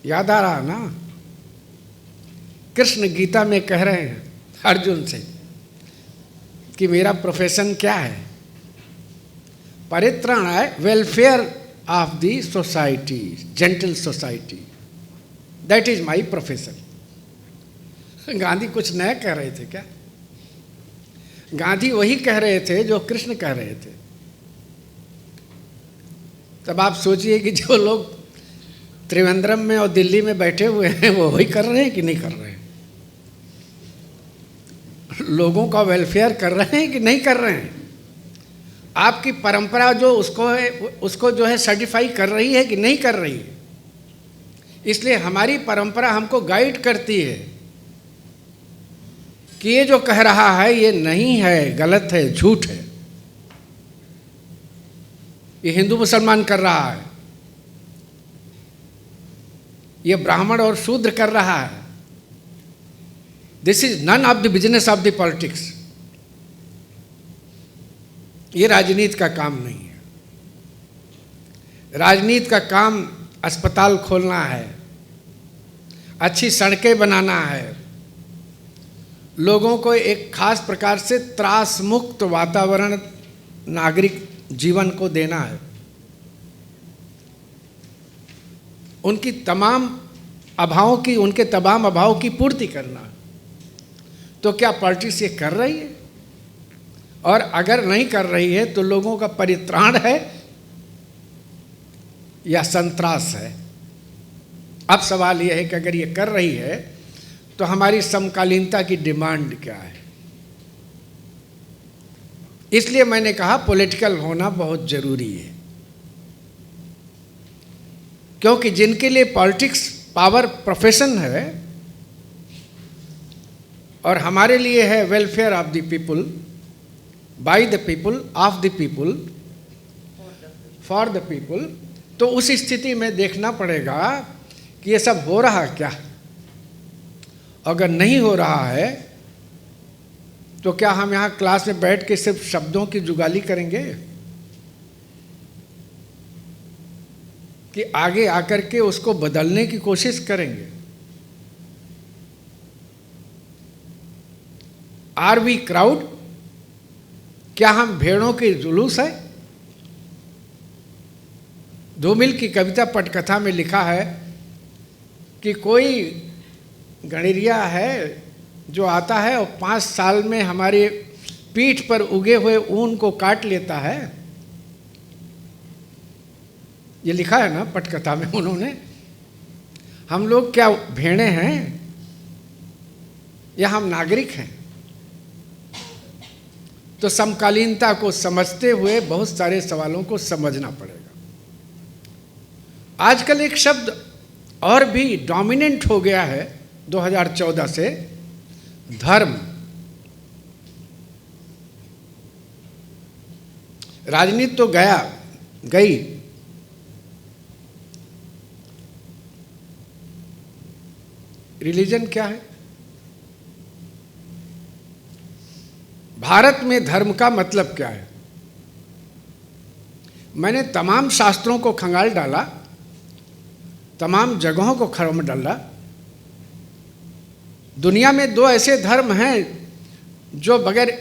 याद आ रहा ना, कृष्ण गीता में कह रहे हैं अर्जुन से कि मेरा प्रोफेशन क्या है? परित्राणाय, welfare of the society, gentle society, that is my profession. Gandhi कुछ नया कह रहे थे क्या? गांधी वही कह रहे थे जो कृष्ण कह रहे थे। तब आप सोचिए कि जो लोग त्रिवेंद्रम में और दिल्ली में बैठे हुए हैं वो वही कर रहे हैं कि नहीं कर रहे हैं? लोगों का वेलफेयर कर रहे हैं कि नहीं कर रहे हैं? आपकी परंपरा जो उसको जो है सर्टिफाई कर रही है कि नहीं कर रही है? इसलिए हमारी परंपरा हमको गाइड करती है कि ये जो कह रहा है ये नहीं है, गलत है, झूठ है। ये हिंदू मुसलमान कर रहा है, ये ब्राह्मण और शूद्र कर रहा है। This is none of the business of the politics. ये राजनीति का काम नहीं है। राजनीति का काम अस्पताल खोलना है, अच्छी सड़कें बनाना है, लोगों को एक खास प्रकार से त्रास मुक्त वातावरण, नागरिक जीवन को देना है, उनके तमाम अभावों की पूर्ति करना है। तो क्या पॉलिटिक्स ये कर रही है? और अगर नहीं कर रही है तो लोगों का परित्राण है या संत्रास है? अब सवाल यह है कि अगर ये कर रही है तो हमारी समकालीनता की डिमांड क्या है? इसलिए मैंने कहा पॉलिटिकल होना बहुत जरूरी है, क्योंकि जिनके लिए पॉलिटिक्स पावर प्रोफेशन है और हमारे लिए है welfare of the people, by the people, of the people, for the people, तो उस स्थिति में देखना पड़ेगा कि ये सब हो रहा क्या। अगर नहीं हो रहा है तो क्या हम यहाँ क्लास में बैठ के सिर्फ शब्दों की जुगाली करेंगे कि आगे आकर के उसको बदलने की कोशिश करेंगे? Are we crowd? क्या हम भेड़ों के जुलूस है? धूमिल की कविता पटकथा में लिखा है कि कोई गणिरिया है जो आता है और 5 साल में हमारे पीठ पर उगे हुए ऊन को काट लेता है। ये लिखा है ना पटकथा में उन्होंने। हम लोग क्या भेड़ें हैं या हम नागरिक हैं? तो समकालीनता को समझते हुए बहुत सारे सवालों को समझना पड़ेगा। आजकल एक शब्द और भी डोमिनेंट हो गया है 2014 से, धर्म। राजनीति तो गई, रिलीजन क्या है? भारत में धर्म का मतलब क्या है? मैंने तमाम शास्त्रों को खंगाल डाला, तमाम जगहों को खरम डाला। दुनिया में दो ऐसे धर्म हैं जो बगैर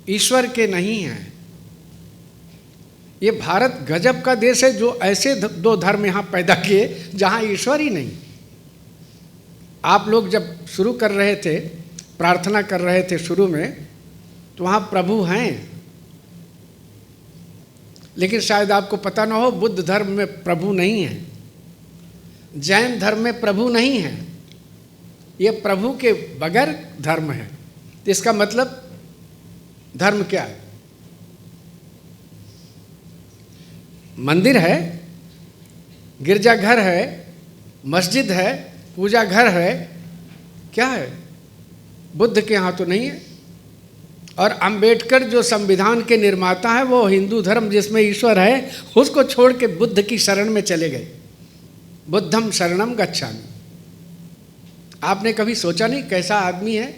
ईश्वर के नहीं हैं। ये भारत गजब का देश है जो ऐसे दो धर्म यहाँ पैदा किए जहाँ ईश्वर ही नहीं। आप लोग जब शुरू कर रहे थे, प्रार्थना कर रहे थे शुरू में, तो वहाँ प्रभु हैं, लेकिन शायद आपको पता ना हो, बुद्ध धर्म में प्रभु नहीं है, जैन धर्म में प्रभु नहीं है। ये प्रभु के बगैर धर्म है। तो इसका मतलब धर्म क्या है? मंदिर है, गिरजाघर है, मस्जिद है, पूजा घर है, क्या है? बुद्ध के यहाँ तो नहीं है। और अंबेडकर जो संविधान के निर्माता है वो हिंदू धर्म जिसमें ईश्वर है उसको छोड़ के बुद्ध की शरण में चले गए। बुद्धम शरणम गच्छामि। आपने कभी सोचा नहीं कैसा आदमी है?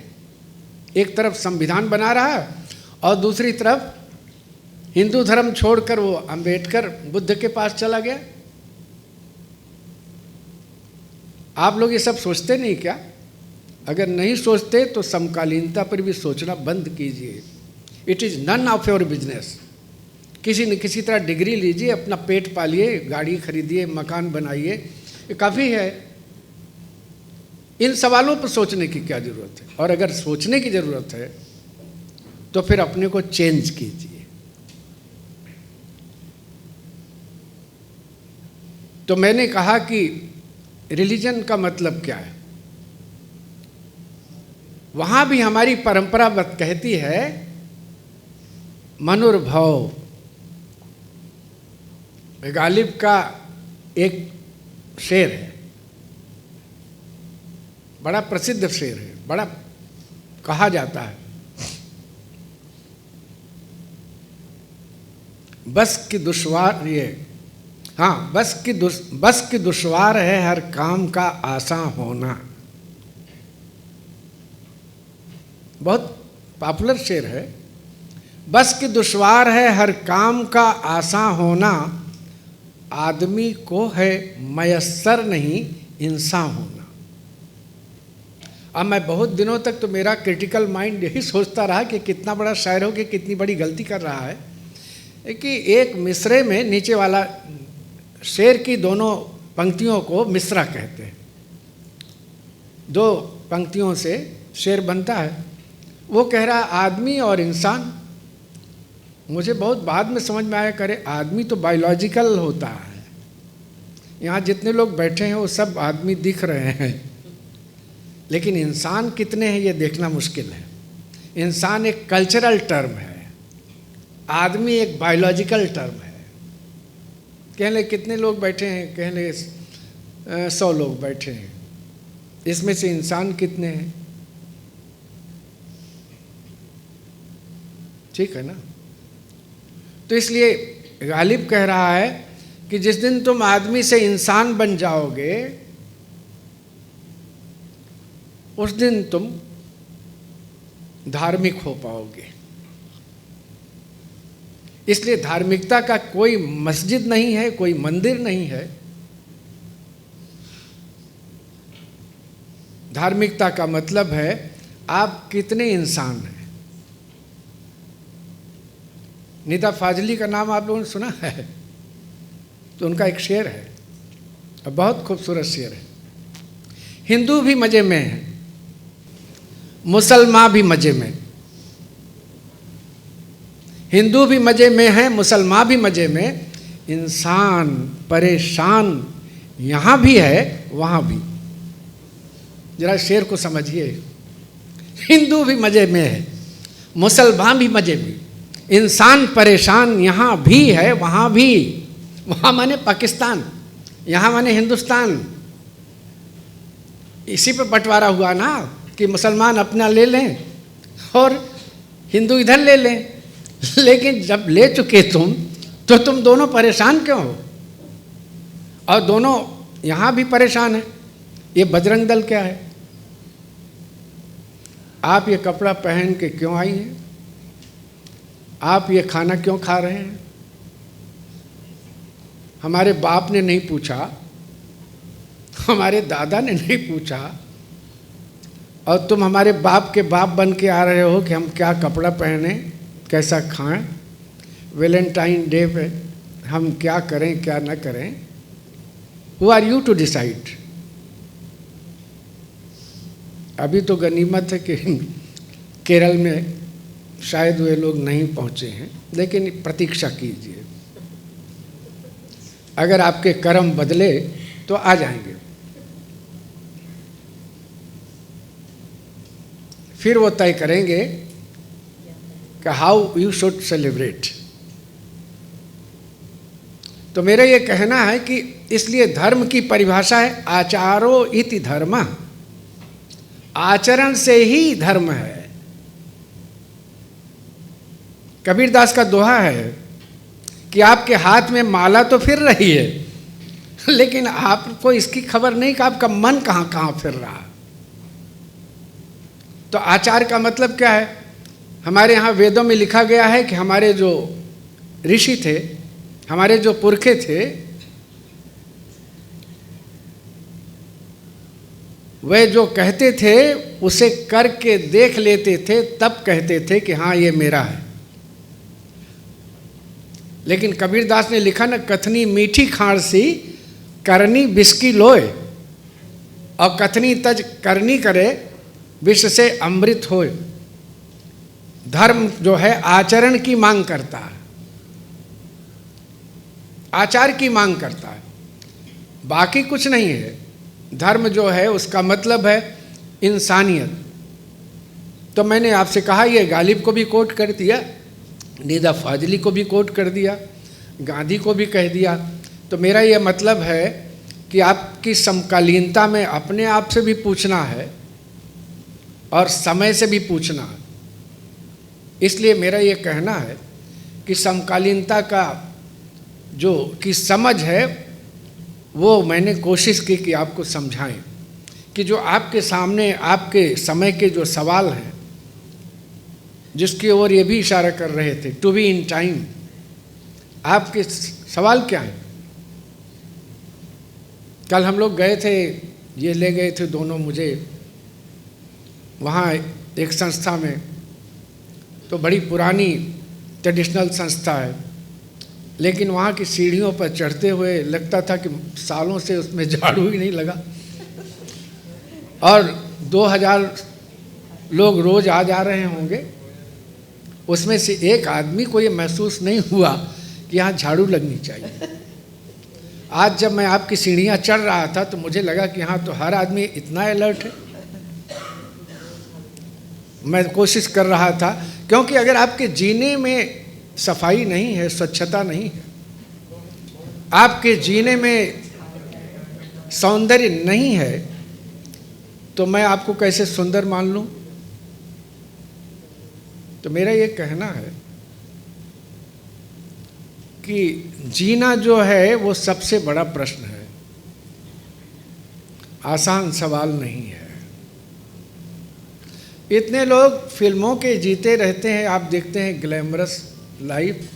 एक तरफ संविधान बना रहा है और दूसरी तरफ हिंदू धर्म छोड़कर वो अंबेडकर बुद्ध के पास चला गया। आप लोग ये सब सोचते नहीं क्या? अगर नहीं सोचते तो समकालीनता पर भी सोचना बंद कीजिए। It is none of your business. किसी न किसी तरह डिग्री लीजिए, अपना पेट पालिए, गाड़ी खरीदिए, मकान बनाइए, ये काफ़ी है। इन सवालों पर सोचने की क्या ज़रूरत है? और अगर सोचने की ज़रूरत है तो फिर अपने को चेंज कीजिए। तो मैंने कहा कि रिलीजन का मतलब क्या है? वहाँ भी हमारी परंपरा कहती है मनुर्भव। गालिब का एक शेर है, बड़ा प्रसिद्ध शेर है, बड़ा कहा जाता है। बस की दुश्वार ये, हाँ, बस की दुश्वार है हर काम का आसान होना। बहुत पॉपुलर शेर है। बस की दुश्वार है हर काम का आसान होना, आदमी को है मयस्सर नहीं इंसान होना। अब मैं बहुत दिनों तक तो मेरा क्रिटिकल माइंड यही सोचता रहा कि कितना बड़ा शायर हो कि कितनी बड़ी गलती कर रहा है कि एक मिसरे में नीचे वाला शेर की दोनों पंक्तियों को मिसरा कहते हैं। दो पंक्तियों से शेर बनता है। वो कह रहा आदमी और इंसान। मुझे बहुत बाद में समझ में आया, करे आदमी तो बायोलॉजिकल होता है। यहाँ जितने लोग बैठे हैं वो सब आदमी दिख रहे हैं, लेकिन इंसान कितने हैं ये देखना मुश्किल है। इंसान एक कल्चरल टर्म है, आदमी एक बायोलॉजिकल टर्म है। कह ले कितने लोग बैठे हैं? कह ले 100 लोग बैठे हैं, इसमें से इंसान कितने हैं? ठीक है ना? तो इसलिए गालिब कह रहा है कि जिस दिन तुम आदमी से इंसान बन जाओगे उस दिन तुम धार्मिक हो पाओगे। इसलिए धार्मिकता का कोई मस्जिद नहीं है, कोई मंदिर नहीं है। धार्मिकता का मतलब है आप कितने इंसान हैं। निदा फाजली का नाम आप लोगों ने सुना है? तो उनका एक शेर है, और बहुत खूबसूरत शेर है। हिंदू भी मजे में है, मुसलमान भी मजे में। हिंदू भी मजे में है, मुसलमान भी मजे में, इंसान परेशान यहाँ भी है वहाँ भी। जरा शेर को समझिए। हिंदू भी मजे में है, मुसलमान भी मजे में, इंसान परेशान यहाँ भी है, वहाँ भी। वहाँ माने पाकिस्तान, यहाँ माने हिंदुस्तान। इसी पे बंटवारा हुआ ना कि मुसलमान अपना ले लें और हिंदू इधर ले लें। लेकिन जब ले चुके तुम, तो तुम दोनों परेशान क्यों हो? और दोनों यहाँ भी परेशान है। ये बजरंग दल क्या है? आप ये कपड़ा पहन के क्यों आई हैं? आप ये खाना क्यों खा रहे हैं? हमारे बाप ने नहीं पूछा, हमारे दादा ने नहीं पूछा, और तुम हमारे बाप के बाप बन के आ रहे हो कि हम क्या कपड़ा पहने, कैसा खाएं, वैलेंटाइन डे पे हम क्या करें क्या न करें। Who are you to decide? अभी तो गनीमत है कि केरल में शायद वे लोग नहीं पहुंचे हैं, लेकिन प्रतीक्षा कीजिए, अगर आपके कर्म बदले तो आ जाएंगे। फिर वो तय करेंगे कि हाउ यू शुड सेलिब्रेट। तो मेरा ये कहना है कि इसलिए धर्म की परिभाषा है आचारो इति धर्म। आचरण से ही धर्म है। कबीरदास का दोहा है कि आपके हाथ में माला तो फिर रही है, लेकिन आपको इसकी खबर नहीं कि आपका मन कहाँ कहाँ फिर रहा है। तो आचार का मतलब क्या है? हमारे यहाँ वेदों में लिखा गया है कि हमारे जो ऋषि थे, हमारे जो पुरखे थे, वे जो कहते थे उसे करके देख लेते थे, तब कहते थे कि हाँ ये मेरा है। लेकिन कबीरदास ने लिखा ना, कथनी मीठी खांसी करनी बिस्की लोए, और कथनी तज करनी करे विष से अमृत होए। धर्म जो है आचरण की मांग करता है, आचार की मांग करता है, बाकी कुछ नहीं है। धर्म जो है उसका मतलब है इंसानियत। तो मैंने आपसे कहा, ये गालिब को भी कोट कर दिया, निदा फाजली को भी कोट कर दिया, गांधी को भी कह दिया। तो मेरा ये मतलब है कि आपकी समकालीनता में अपने आप से भी पूछना है और समय से भी पूछना है। इसलिए मेरा ये कहना है कि समकालीनता का जो की समझ है वो मैंने कोशिश की कि आपको समझाएं कि जो आपके सामने आपके समय के जो सवाल हैं, जिसकी ओर ये भी इशारा कर रहे थे, टू बी इन टाइम, आपके सवाल क्या हैं? कल हम लोग गए थे, ये ले गए थे दोनों मुझे वहाँ एक संस्था में, तो बड़ी पुरानी ट्रेडिशनल संस्था है, लेकिन वहाँ की सीढ़ियों पर चढ़ते हुए लगता था कि सालों से उसमें झाड़ू ही नहीं लगा, और 2000 लोग रोज आ जा रहे होंगे। उसमें से एक आदमी को ये महसूस नहीं हुआ कि यहाँ झाड़ू लगनी चाहिए। आज जब मैं आपकी सीढ़ियाँ चढ़ रहा था तो मुझे लगा कि यहाँ तो हर आदमी इतना अलर्ट है। मैं कोशिश कर रहा था, क्योंकि अगर आपके जीने में सफाई नहीं है, स्वच्छता नहीं है, आपके जीने में सौंदर्य नहीं है, तो मैं आपको कैसे सुंदर मान लूं? तो मेरा ये कहना है कि जीना जो है वो सबसे बड़ा प्रश्न है, आसान सवाल नहीं है। इतने लोग फिल्मों के जीते रहते हैं, आप देखते हैं ग्लैमरस लाइफ,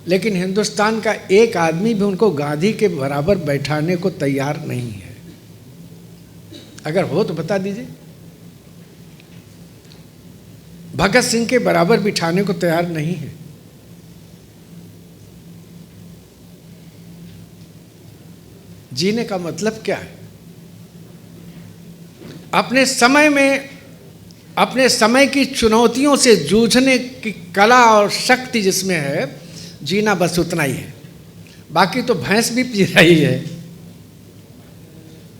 लेकिन हिंदुस्तान का एक आदमी भी उनको गांधी के बराबर बैठाने को तैयार नहीं है। अगर हो तो बता दीजिए। भगत सिंह के बराबर बिठाने को तैयार नहीं है। जीने का मतलब क्या है? अपने समय में अपने समय की चुनौतियों से जूझने की कला और शक्ति जिसमें है, जीना बस उतना ही है। बाकी तो भैंस भी जी रही है,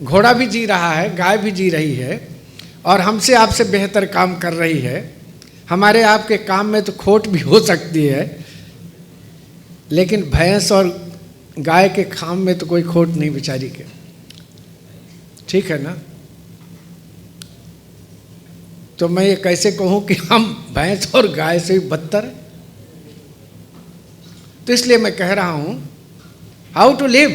घोड़ा भी जी रहा है, गाय भी जी रही है, और हमसे आपसे बेहतर काम कर रही है। हमारे आपके काम में तो खोट भी हो सकती है, लेकिन भैंस और गाय के काम में तो कोई खोट नहीं बेचारी के। ठीक है ना? तो मैं ये कैसे कहूं कि हम भैंस और गाय से भी बदतर हैं? तो इसलिए मैं कह रहा हूं हाउ टू लिव।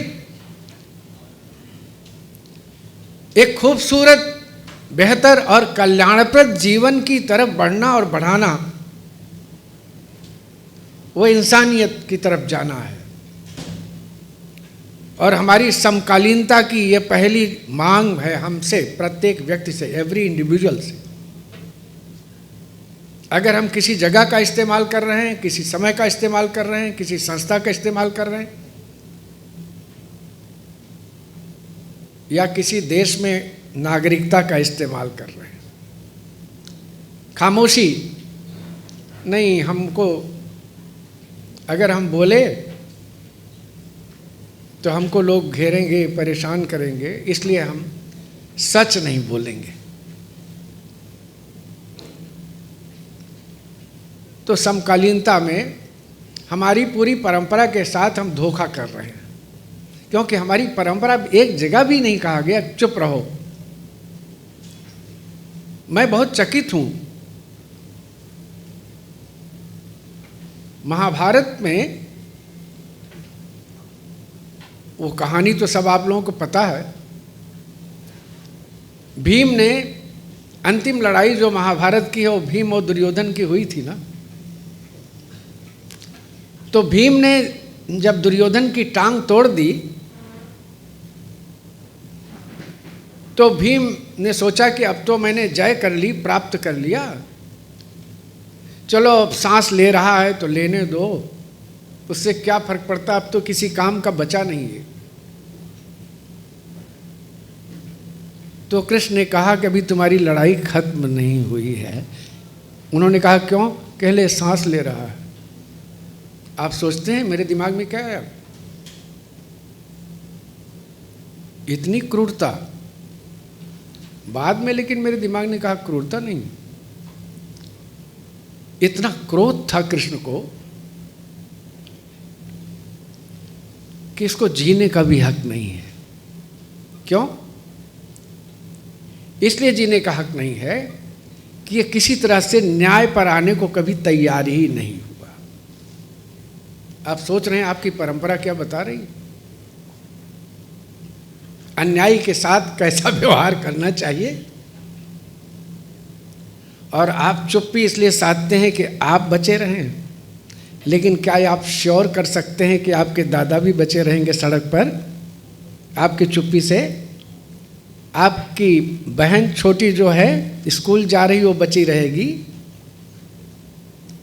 एक खूबसूरत, बेहतर और कल्याणप्रद जीवन की तरफ बढ़ना और बढ़ाना, वो इंसानियत की तरफ जाना है। और हमारी समकालीनता की ये पहली मांग है हमसे, प्रत्येक व्यक्ति से, एवरी इंडिविजुअल से। अगर हम किसी जगह का इस्तेमाल कर रहे हैं, किसी समय का इस्तेमाल कर रहे हैं, किसी संस्था का इस्तेमाल कर रहे हैं, या किसी देश में नागरिकता का इस्तेमाल कर रहे हैं, खामोशी नहीं। हमको अगर हम बोले तो हमको लोग घेरेंगे, परेशान करेंगे, इसलिए हम सच नहीं बोलेंगे। तो समकालीनता में हमारी पूरी परंपरा के साथ हम धोखा कर रहे हैं, क्योंकि हमारी परंपरा एक जगह भी नहीं कहा गया चुप रहो। मैं बहुत चकित हूं, महाभारत में वो कहानी तो सब आप लोगों को पता है। भीम ने अंतिम लड़ाई जो महाभारत की है वो भीम और दुर्योधन की हुई थी ना। तो भीम ने जब दुर्योधन की टांग तोड़ दी तो भीम ने सोचा कि अब तो मैंने जय कर ली, प्राप्त कर लिया, चलो अब सांस ले रहा है तो लेने दो, उससे क्या फर्क पड़ता, अब तो किसी काम का बचा नहीं है। तो कृष्ण ने कहा कि अभी तुम्हारी लड़ाई खत्म नहीं हुई है। उन्होंने कहा क्यों? कहले सांस ले रहा है। आप सोचते हैं मेरे दिमाग में क्या है? इतनी क्रूरता बाद में, लेकिन मेरे दिमाग ने कहा क्रूरता नहीं, इतना क्रोध था कृष्ण को कि इसको जीने का भी हक नहीं है। क्यों? इसलिए जीने का हक नहीं है कि ये किसी तरह से न्याय पर आने को कभी तैयार ही नहीं हुआ। आप सोच रहे हैं आपकी परंपरा क्या बता रही? अन्यायी के साथ कैसा व्यवहार करना चाहिए। और आप चुप्पी इसलिए साधते हैं कि आप बचे रहें, लेकिन क्या आप श्योर कर सकते हैं कि आपके दादा भी बचे रहेंगे सड़क पर आपकी चुप्पी से? आपकी बहन छोटी जो है स्कूल जा रही वो बची रहेगी?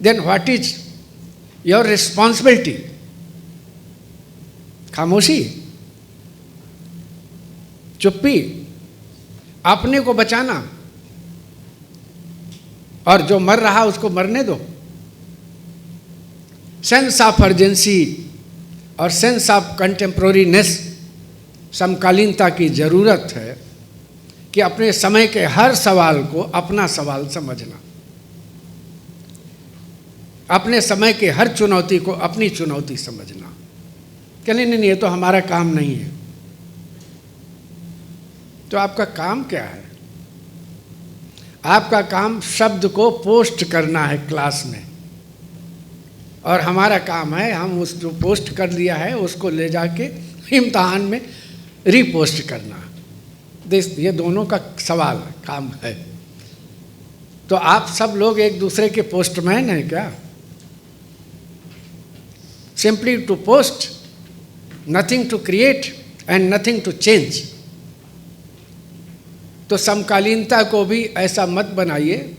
Then what is your responsibility? खामोशी, चुप्पी, अपने को बचाना, और जो मर रहा उसको मरने दो। सेंस ऑफ अर्जेंसी और सेंस ऑफ कंटेम्प्रोरीनेस, समकालीनता की जरूरत है कि अपने समय के हर सवाल को अपना सवाल समझना, अपने समय के हर चुनौती को अपनी चुनौती समझना। कि नहीं, ये तो हमारा काम नहीं है। तो आपका काम क्या है? आपका काम शब्द को पोस्ट करना है क्लास में, और हमारा काम है हम उस जो पोस्ट कर लिया है उसको ले जाके इम्तहान में रीपोस्ट करना। ये दोनों का सवाल है, काम है। तो आप सब लोग एक दूसरे के पोस्टमैन हैं क्या? Simply to post, nothing to create and nothing to change. तो समकालीनता को भी ऐसा मत बनाइए।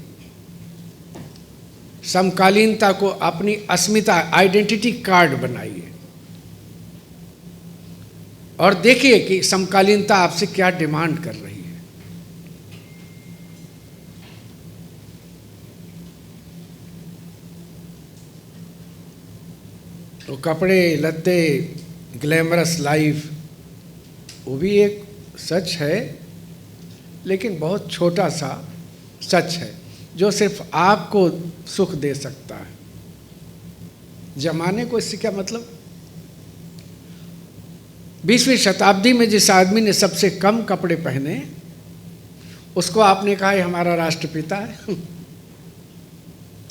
समकालीनता को अपनी अस्मिता, आइडेंटिटी कार्ड बनाइए, और देखिए कि समकालीनता आपसे क्या डिमांड कर रही है। तो कपड़े लत्ते, ग्लैमरस लाइफ, वो भी एक सच है, लेकिन बहुत छोटा सा सच है। जो सिर्फ आपको सुख दे सकता है। जमाने को इससे क्या मतलब? 20वीं शताब्दी में जिस आदमी ने सबसे कम कपड़े पहने उसको आपने कहा ये हमारा राष्ट्रपिता है?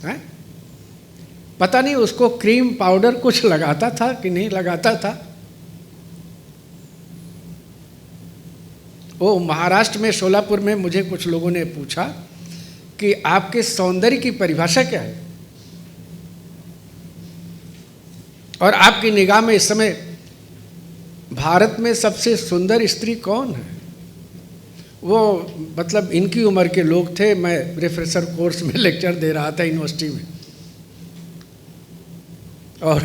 हैं? पता नहीं उसको क्रीम पाउडर कुछ लगाता था कि नहीं लगाता था। वो महाराष्ट्र में शोलापुर में मुझे कुछ लोगों ने पूछा कि आपके सौंदर्य की परिभाषा क्या है और आपकी निगाह में इस समय भारत में सबसे सुंदर स्त्री कौन है? वो मतलब इनकी उम्र के लोग थे। मैं रिफ्रेशर कोर्स में लेक्चर दे रहा था यूनिवर्सिटी में, और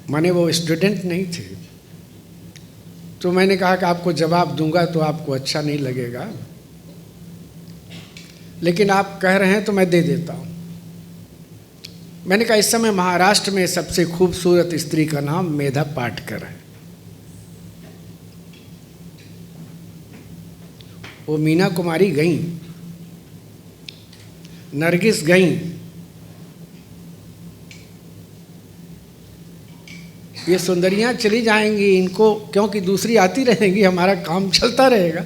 माने वो स्टूडेंट नहीं थे। तो मैंने कहा कि आपको जवाब दूंगा तो आपको अच्छा नहीं लगेगा, लेकिन आप कह रहे हैं तो मैं दे देता हूँ। मैंने कहा इस समय महाराष्ट्र में सबसे खूबसूरत स्त्री का नाम मेधा पाटकर है। वो मीना कुमारी गईं, नरगिस गईं, ये सुंदरियां चली जाएंगी, इनको क्योंकि दूसरी आती रहेंगी, हमारा काम चलता रहेगा।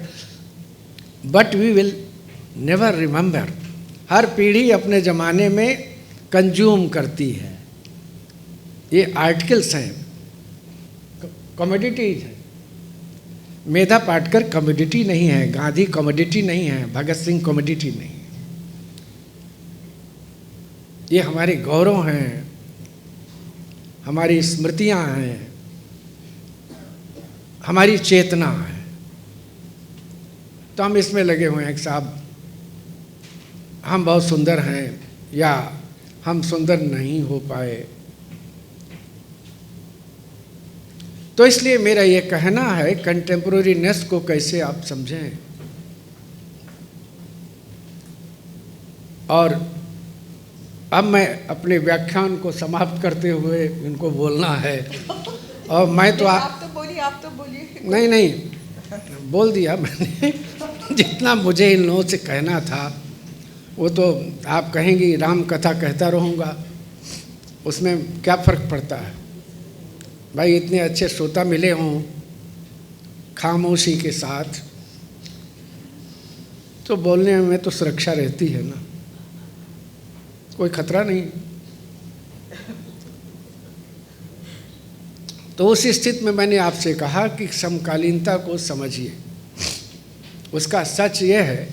But we will never remember. हर पीढ़ी अपने ज़माने में कंज्यूम करती है। ये आर्टिकल्स हैं, कमोडिटीज हैं। मेधा पाटकर कमोडिटी नहीं है, गांधी कमोडिटी नहीं है, भगत सिंह कमोडिटी नहीं है। ये हमारे गौरव हैं, हमारी स्मृतियां हैं, हमारी चेतना है। तो हम इसमें लगे हुए हैं कि साहब हम बहुत सुंदर हैं या हम सुंदर नहीं हो पाए। तो इसलिए मेरा ये कहना है कंटेम्पोरेरीनेस को कैसे आप समझें। और अब मैं अपने व्याख्यान को समाप्त करते हुए इनको बोलना है। और मैं तो आप तो बोलिए। नहीं बोल दिया मैंने। जितना मुझे इन लोगों से कहना था वो तो आप कहेंगी राम कथा कहता रहूँगा, उसमें क्या फ़र्क पड़ता है भाई। इतने अच्छे श्रोता मिले हों खामोशी के साथ, तो बोलने में तो सुरक्षा रहती है ना, कोई खतरा नहीं। तो उस स्थिति में मैंने आपसे कहा कि समकालीनता को समझिए। उसका सच यह है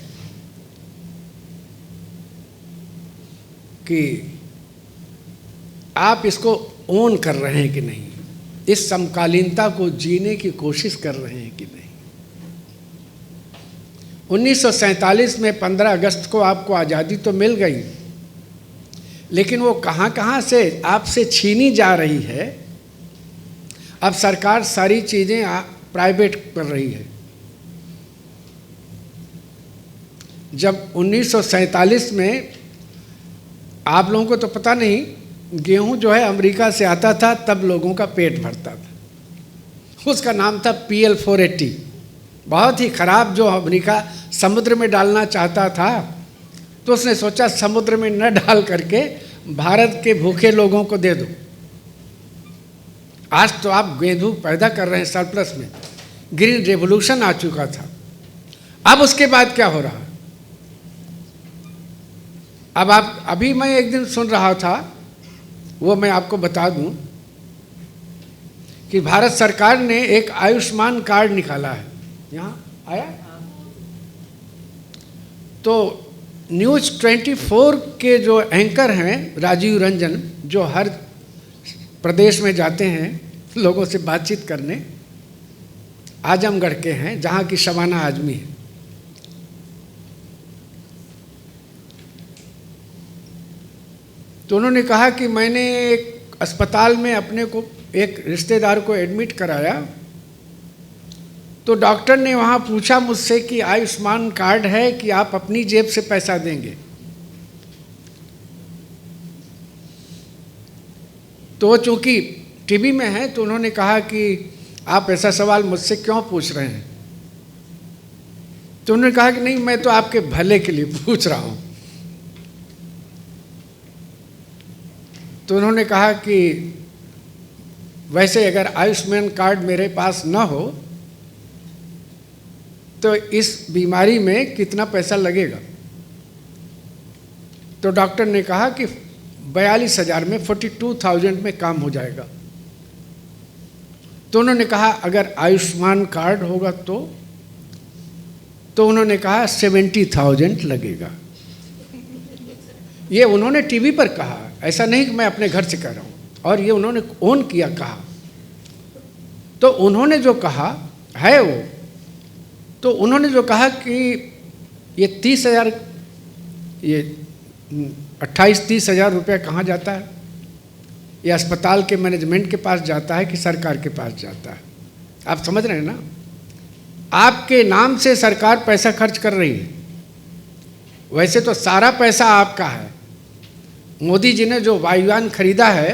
कि आप इसको ओन कर रहे हैं कि नहीं, इस समकालीनता को जीने की कोशिश कर रहे हैं कि नहीं। 1947 में 15 अगस्त को आपको आज़ादी तो मिल गई, लेकिन वो कहाँ कहाँ से आपसे छीनी जा रही है। अब सरकार सारी चीज़ें प्राइवेट कर रही है। जब 1947 में आप लोगों को तो पता नहीं, गेहूं जो है अमेरिका से आता था, तब लोगों का पेट भरता था। उसका नाम था PL 480, बहुत ही ख़राब, जो अमेरिका समुद्र में डालना चाहता था तो उसने सोचा समुद्र में न डाल करके भारत के भूखे लोगों को दे दो। आज तो आप गेहूं पैदा कर रहे हैं सरप्लस में, ग्रीन रेवोल्यूशन आ चुका था। अब उसके बाद क्या हो रहा है? अब आप अभी मैं एक दिन सुन रहा था, वो मैं आपको बता दूं कि भारत सरकार ने एक आयुष्मान कार्ड निकाला है। यहाँ आया तो न्यूज़ 24 के जो एंकर हैं राजीव रंजन, जो हर प्रदेश में जाते हैं लोगों से बातचीत करने, आजमगढ़ के हैं, जहाँ की शबाना आजमी है। तो उन्होंने कहा कि मैंने एक अस्पताल में अपने को एक रिश्तेदार को एडमिट कराया, तो डॉक्टर ने वहाँ पूछा मुझसे कि आयुष्मान कार्ड है कि आप अपनी जेब से पैसा देंगे। तो वो चूँकि टीवी में है तो उन्होंने कहा कि आप ऐसा सवाल मुझसे क्यों पूछ रहे हैं। तो उन्होंने कहा कि नहीं, मैं तो आपके भले के लिए पूछ रहा हूँ। तो उन्होंने कहा कि वैसे अगर आयुष्मान कार्ड मेरे पास न हो तो इस बीमारी में कितना पैसा लगेगा। तो डॉक्टर ने कहा कि 42,000 में 42,000 में काम हो जाएगा। तो उन्होंने कहा अगर आयुष्मान कार्ड होगा तो उन्होंने कहा 70,000 लगेगा। ये उन्होंने टीवी पर कहा, ऐसा नहीं कि मैं अपने घर से कह रहा हूँ, और ये उन्होंने ओन किया कहा। तो उन्होंने जो कहा है वो, तो उन्होंने जो कहा कि ये 30,000, ये 28-30,000 रुपया कहाँ जाता है, ये अस्पताल के मैनेजमेंट के पास जाता है कि सरकार के पास जाता है। आप समझ रहे हैं ना, आपके नाम से सरकार पैसा खर्च कर रही है। वैसे तो सारा पैसा आपका है। मोदी जी ने जो वायुयान खरीदा है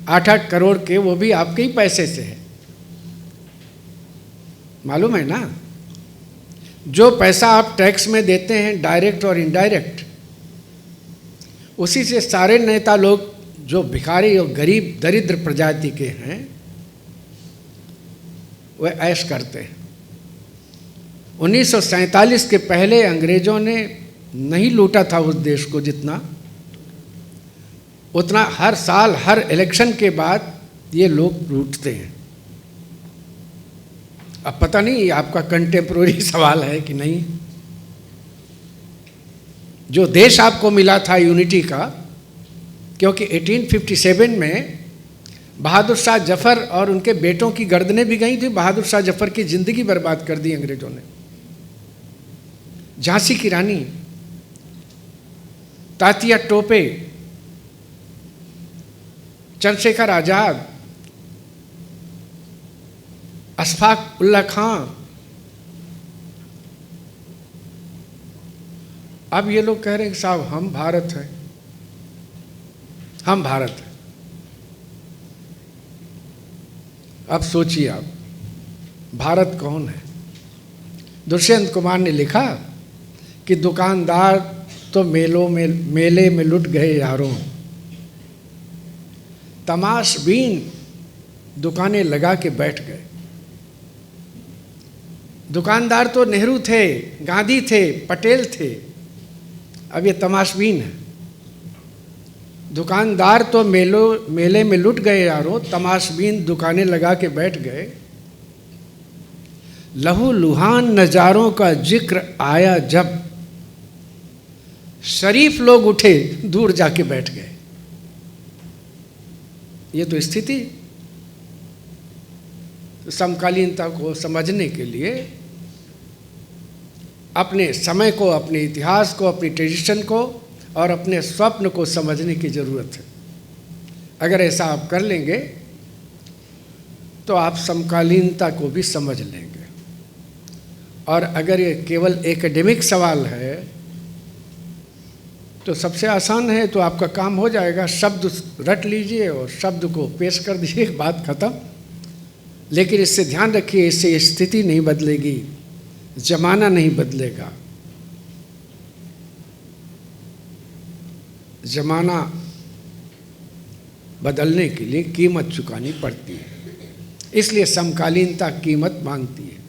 8-8 करोड़ के, वो भी आपके ही पैसे से है, मालूम है ना। जो पैसा आप टैक्स में देते हैं डायरेक्ट और इनडायरेक्ट, उसी से सारे नेता लोग जो भिखारी और गरीब दरिद्र प्रजाति के हैं वह ऐश करते हैं। 1947 के पहले अंग्रेजों ने नहीं लूटा था उस देश को उतना हर साल हर इलेक्शन के बाद ये लोग लूटते हैं। अब पता नहीं आपका कंटेम्प्रोरी सवाल है कि नहीं। जो देश आपको मिला था यूनिटी का, क्योंकि 1857 में बहादुर शाह जफर और उनके बेटों की गर्दनें भी गई थी। बहादुर शाह जफर की जिंदगी बर्बाद कर दी अंग्रेजों ने। झांसी की रानी, तात्या टोपे, चंद्रशेखर आजाद, अशफाक उल्ला खां, अब ये लोग कह रहे हैं कि साहब हम भारत हैं, हम भारत हैं। अब सोचिए आप, भारत कौन है। दुष्यंत कुमार ने लिखा कि दुकानदार तो मेले में लुट गए यारों, तमाशबीन दुकानें लगा के बैठ गए। दुकानदार तो नेहरू थे, गांधी थे, पटेल थे, अब ये तमाशबीन है। दुकानदार तो मेले में लुट गए यारों, तमाशबीन दुकानें लगा के बैठ गए। लहू लुहान नजारों का जिक्र आया जब, शरीफ लोग उठे दूर जाके बैठ गए। ये तो स्थिति। समकालीनता को समझने के लिए अपने समय को, अपने इतिहास को, अपनी ट्रेडिशन को और अपने स्वप्न को समझने की ज़रूरत है। अगर ऐसा आप कर लेंगे तो आप समकालीनता को भी समझ लेंगे। और अगर ये केवल एकेडमिक सवाल है तो सबसे आसान है, तो आपका काम हो जाएगा। शब्द रट लीजिए और शब्द को पेश कर दीजिए, बात खत्म। लेकिन इससे ध्यान रखिए, इससे स्थिति नहीं बदलेगी, जमाना नहीं बदलेगा। जमाना बदलने के लिए कीमत चुकानी पड़ती है, इसलिए समकालीनता कीमत मांगती है।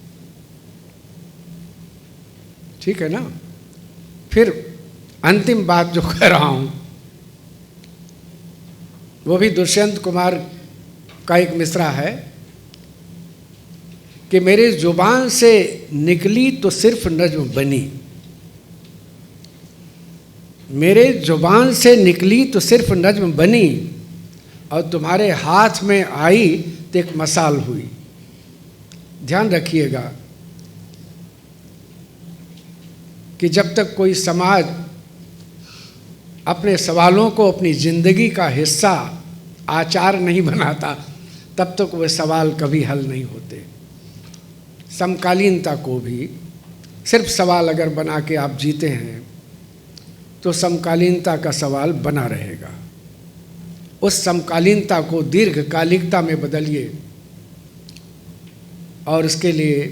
ठीक है ना। फिर अंतिम बात जो कह रहा हूं वो भी दुष्यंत कुमार का एक मिसरा है कि मेरी जुबान से निकली तो सिर्फ नज्म बनी, मेरे जुबान से निकली तो सिर्फ नज्म बनी, और तुम्हारे हाथ में आई तो एक मसाल हुई। ध्यान रखिएगा कि जब तक कोई समाज अपने सवालों को अपनी जिंदगी का हिस्सा, आचार नहीं बनाता, तब तक वह सवाल कभी हल नहीं होते। समकालीनता को भी सिर्फ सवाल अगर बना के आप जीते हैं तो समकालीनता का सवाल बना रहेगा। उस समकालीनता को दीर्घकालिकता में बदलिए, और इसके लिए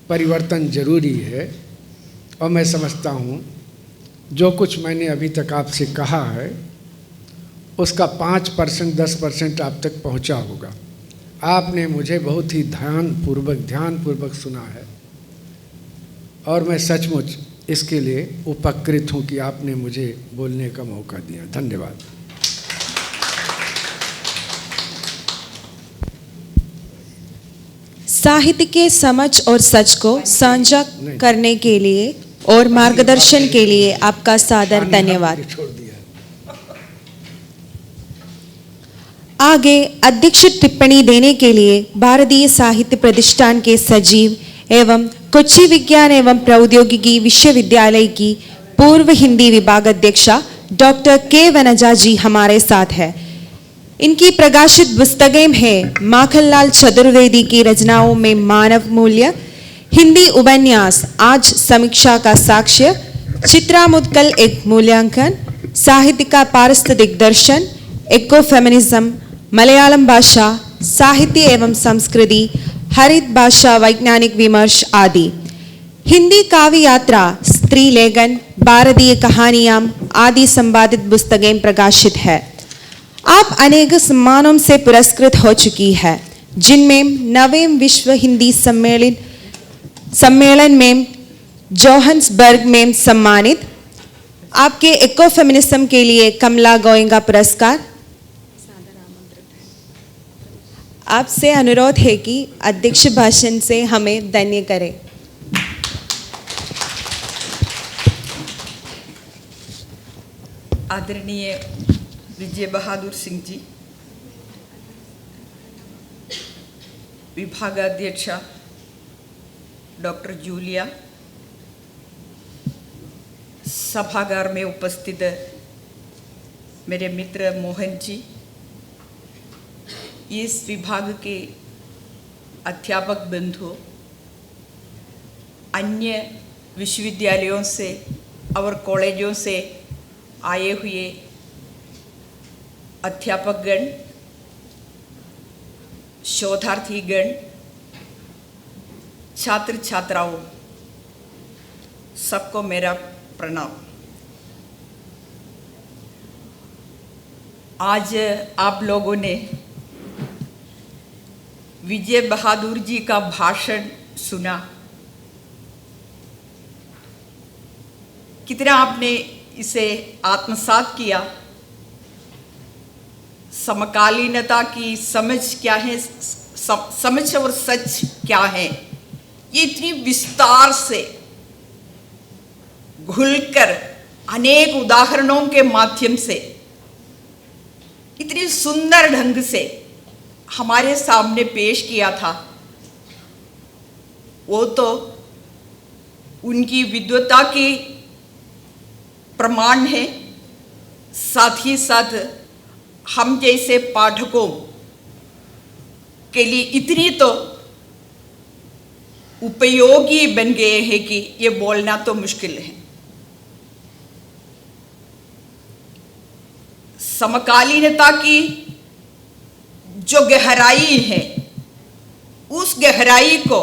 परिवर्तन जरूरी है। और मैं समझता हूँ जो कुछ मैंने अभी तक आपसे कहा है उसका 5% 10% आप तक पहुंचा होगा। आपने मुझे बहुत ही ध्यानपूर्वक सुना है और मैं सचमुच इसके लिए उपकृत हूं कि आपने मुझे बोलने का मौका दिया। धन्यवाद। साहित्य के समझ और सच को साझा करने के लिए और मार्गदर्शन के लिए आपका सादर धन्यवाद। आगे अध्यक्ष टिप्पणी देने के लिए भारतीय साहित्य प्रतिष्ठान के सचिव एवं कोच्चि विज्ञान एवं प्रौद्योगिकी विश्वविद्यालय की पूर्व हिंदी विभाग अध्यक्षा डॉक्टर के वनजा जी हमारे साथ है। इनकी प्रकाशित पुस्तकें हैं माखनलाल चतुर्वेदी की रचनाओं में मानव मूल्य, हिंदी उपन्यास आज समीक्षा का साक्ष्य, चित्रा मुत्कल एक मूल्यांकन, साहित्य का पारिस्थितिक दर्शन, इको फेमिनिज्म, मलयालम भाषा साहित्य एवं संस्कृति, हरित भाषा वैज्ञानिक विमर्श आदि। हिंदी काव्य यात्रा, स्त्री लेखन, भारतीय कहानियां आदि संपादित पुस्तकें प्रकाशित है। आप अनेक सम्मानों से पुरस्कृत हो चुकी है, जिनमें 9वें विश्व हिंदी सम्मेलन में जोहान्सबर्ग में सम्मानित, आपके इको फेमिनिज्म के लिए कमला गोयंका पुरस्कार। आपसे अनुरोध है कि अध्यक्ष भाषण से हमें धन्य करें। आदरणीय विजय बहादुर सिंह जी, विभागाध्यक्ष डॉक्टर जूलिया, सभागार में उपस्थित मेरे मित्र मोहन जी, इस विभाग के अध्यापक बंधु, अन्य विश्वविद्यालयों से और कॉलेजों से आए हुए अध्यापकगण, शोधार्थीगण, छात्र छात्राओं, सबको मेरा प्रणाम। आज आप लोगों ने विजय बहादुर जी का भाषण सुना। कितना आपने इसे आत्मसात किया, समकालीनता की समझ क्या है, समझ और सच क्या है, ये इतनी विस्तार से घुलकर अनेक उदाहरणों के माध्यम से इतनी सुंदर ढंग से हमारे सामने पेश किया था। वो तो उनकी विद्वता की प्रमाण है, साथ ही साथ हम जैसे पाठकों के लिए इतनी तो उपयोगी बन गए हैं कि ये बोलना तो मुश्किल है। समकालीनता की जो गहराई है, उस गहराई को,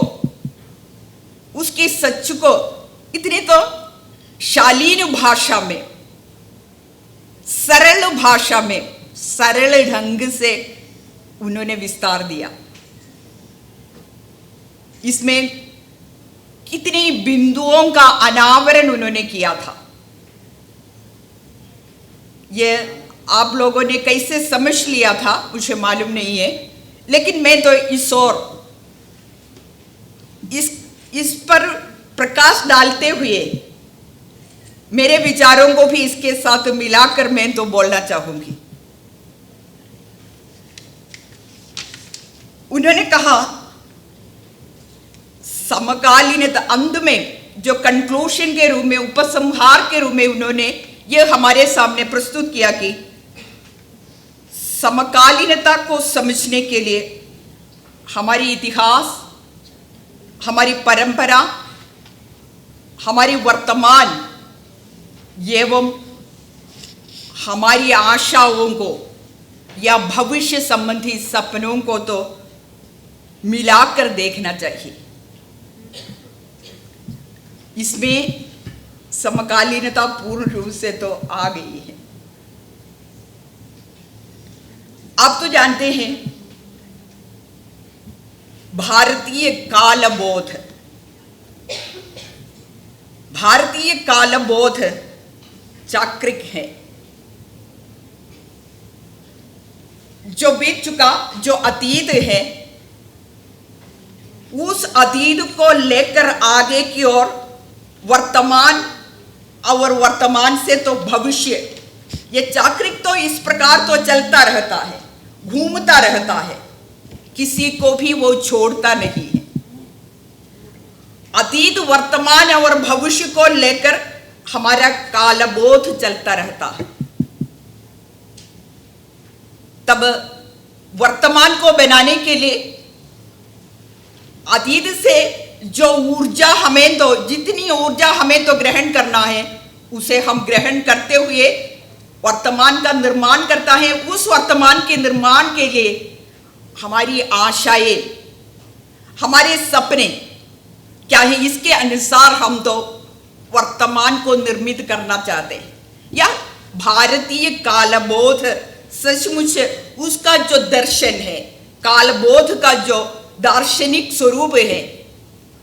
उसकी सच को इतनी तो शालीन भाषा में, सरल भाषा में, सरल ढंग से उन्होंने विस्तार दिया। इसमें कितनी बिंदुओं का अनावरण उन्होंने किया था। ये आप लोगों ने कैसे समझ लिया था मुझे मालूम नहीं है, लेकिन मैं तो इस पर प्रकाश डालते हुए मेरे विचारों को भी इसके साथ मिलाकर मैं तो बोलना चाहूंगी। उन्होंने कहा समकालीनता, अंत में जो कंक्लूजन के रूप में, उपसंहार के रूप में उन्होंने ये हमारे सामने प्रस्तुत किया कि समकालीनता को समझने के लिए हमारी इतिहास, हमारी परंपरा, हमारी वर्तमान एवं हमारी आशाओं को या भविष्य संबंधी सपनों को तो मिलाकर देखना चाहिए। इसमें समकालीनता पूर्ण रूप से तो आ गई है। आप तो जानते हैं भारतीय कालबोध, भारतीय कालबोध चाक्रिक है। जो बीत चुका, जो अतीत है, उस अतीत को लेकर आगे की ओर वर्तमान और वर्तमान से तो भविष्य, ये चाक्रिक तो इस प्रकार तो चलता रहता है, घूमता रहता है, किसी को भी वो छोड़ता नहीं है। अतीत, वर्तमान और भविष्य को लेकर हमारा कालबोध चलता रहता है। तब वर्तमान को बनाने के लिए अतीत से जो ऊर्जा हमें तो, जितनी ऊर्जा हमें तो ग्रहण करना है, उसे हम ग्रहण करते हुए वर्तमान का निर्माण करता है। उस वर्तमान के निर्माण के लिए हमारी आशाएं, हमारे सपने क्या है, इसके अनुसार हम तो वर्तमान को निर्मित करना चाहते हैं। या भारतीय कालबोध सचमुच उसका जो दर्शन है, कालबोध का जो दार्शनिक स्वरूप है,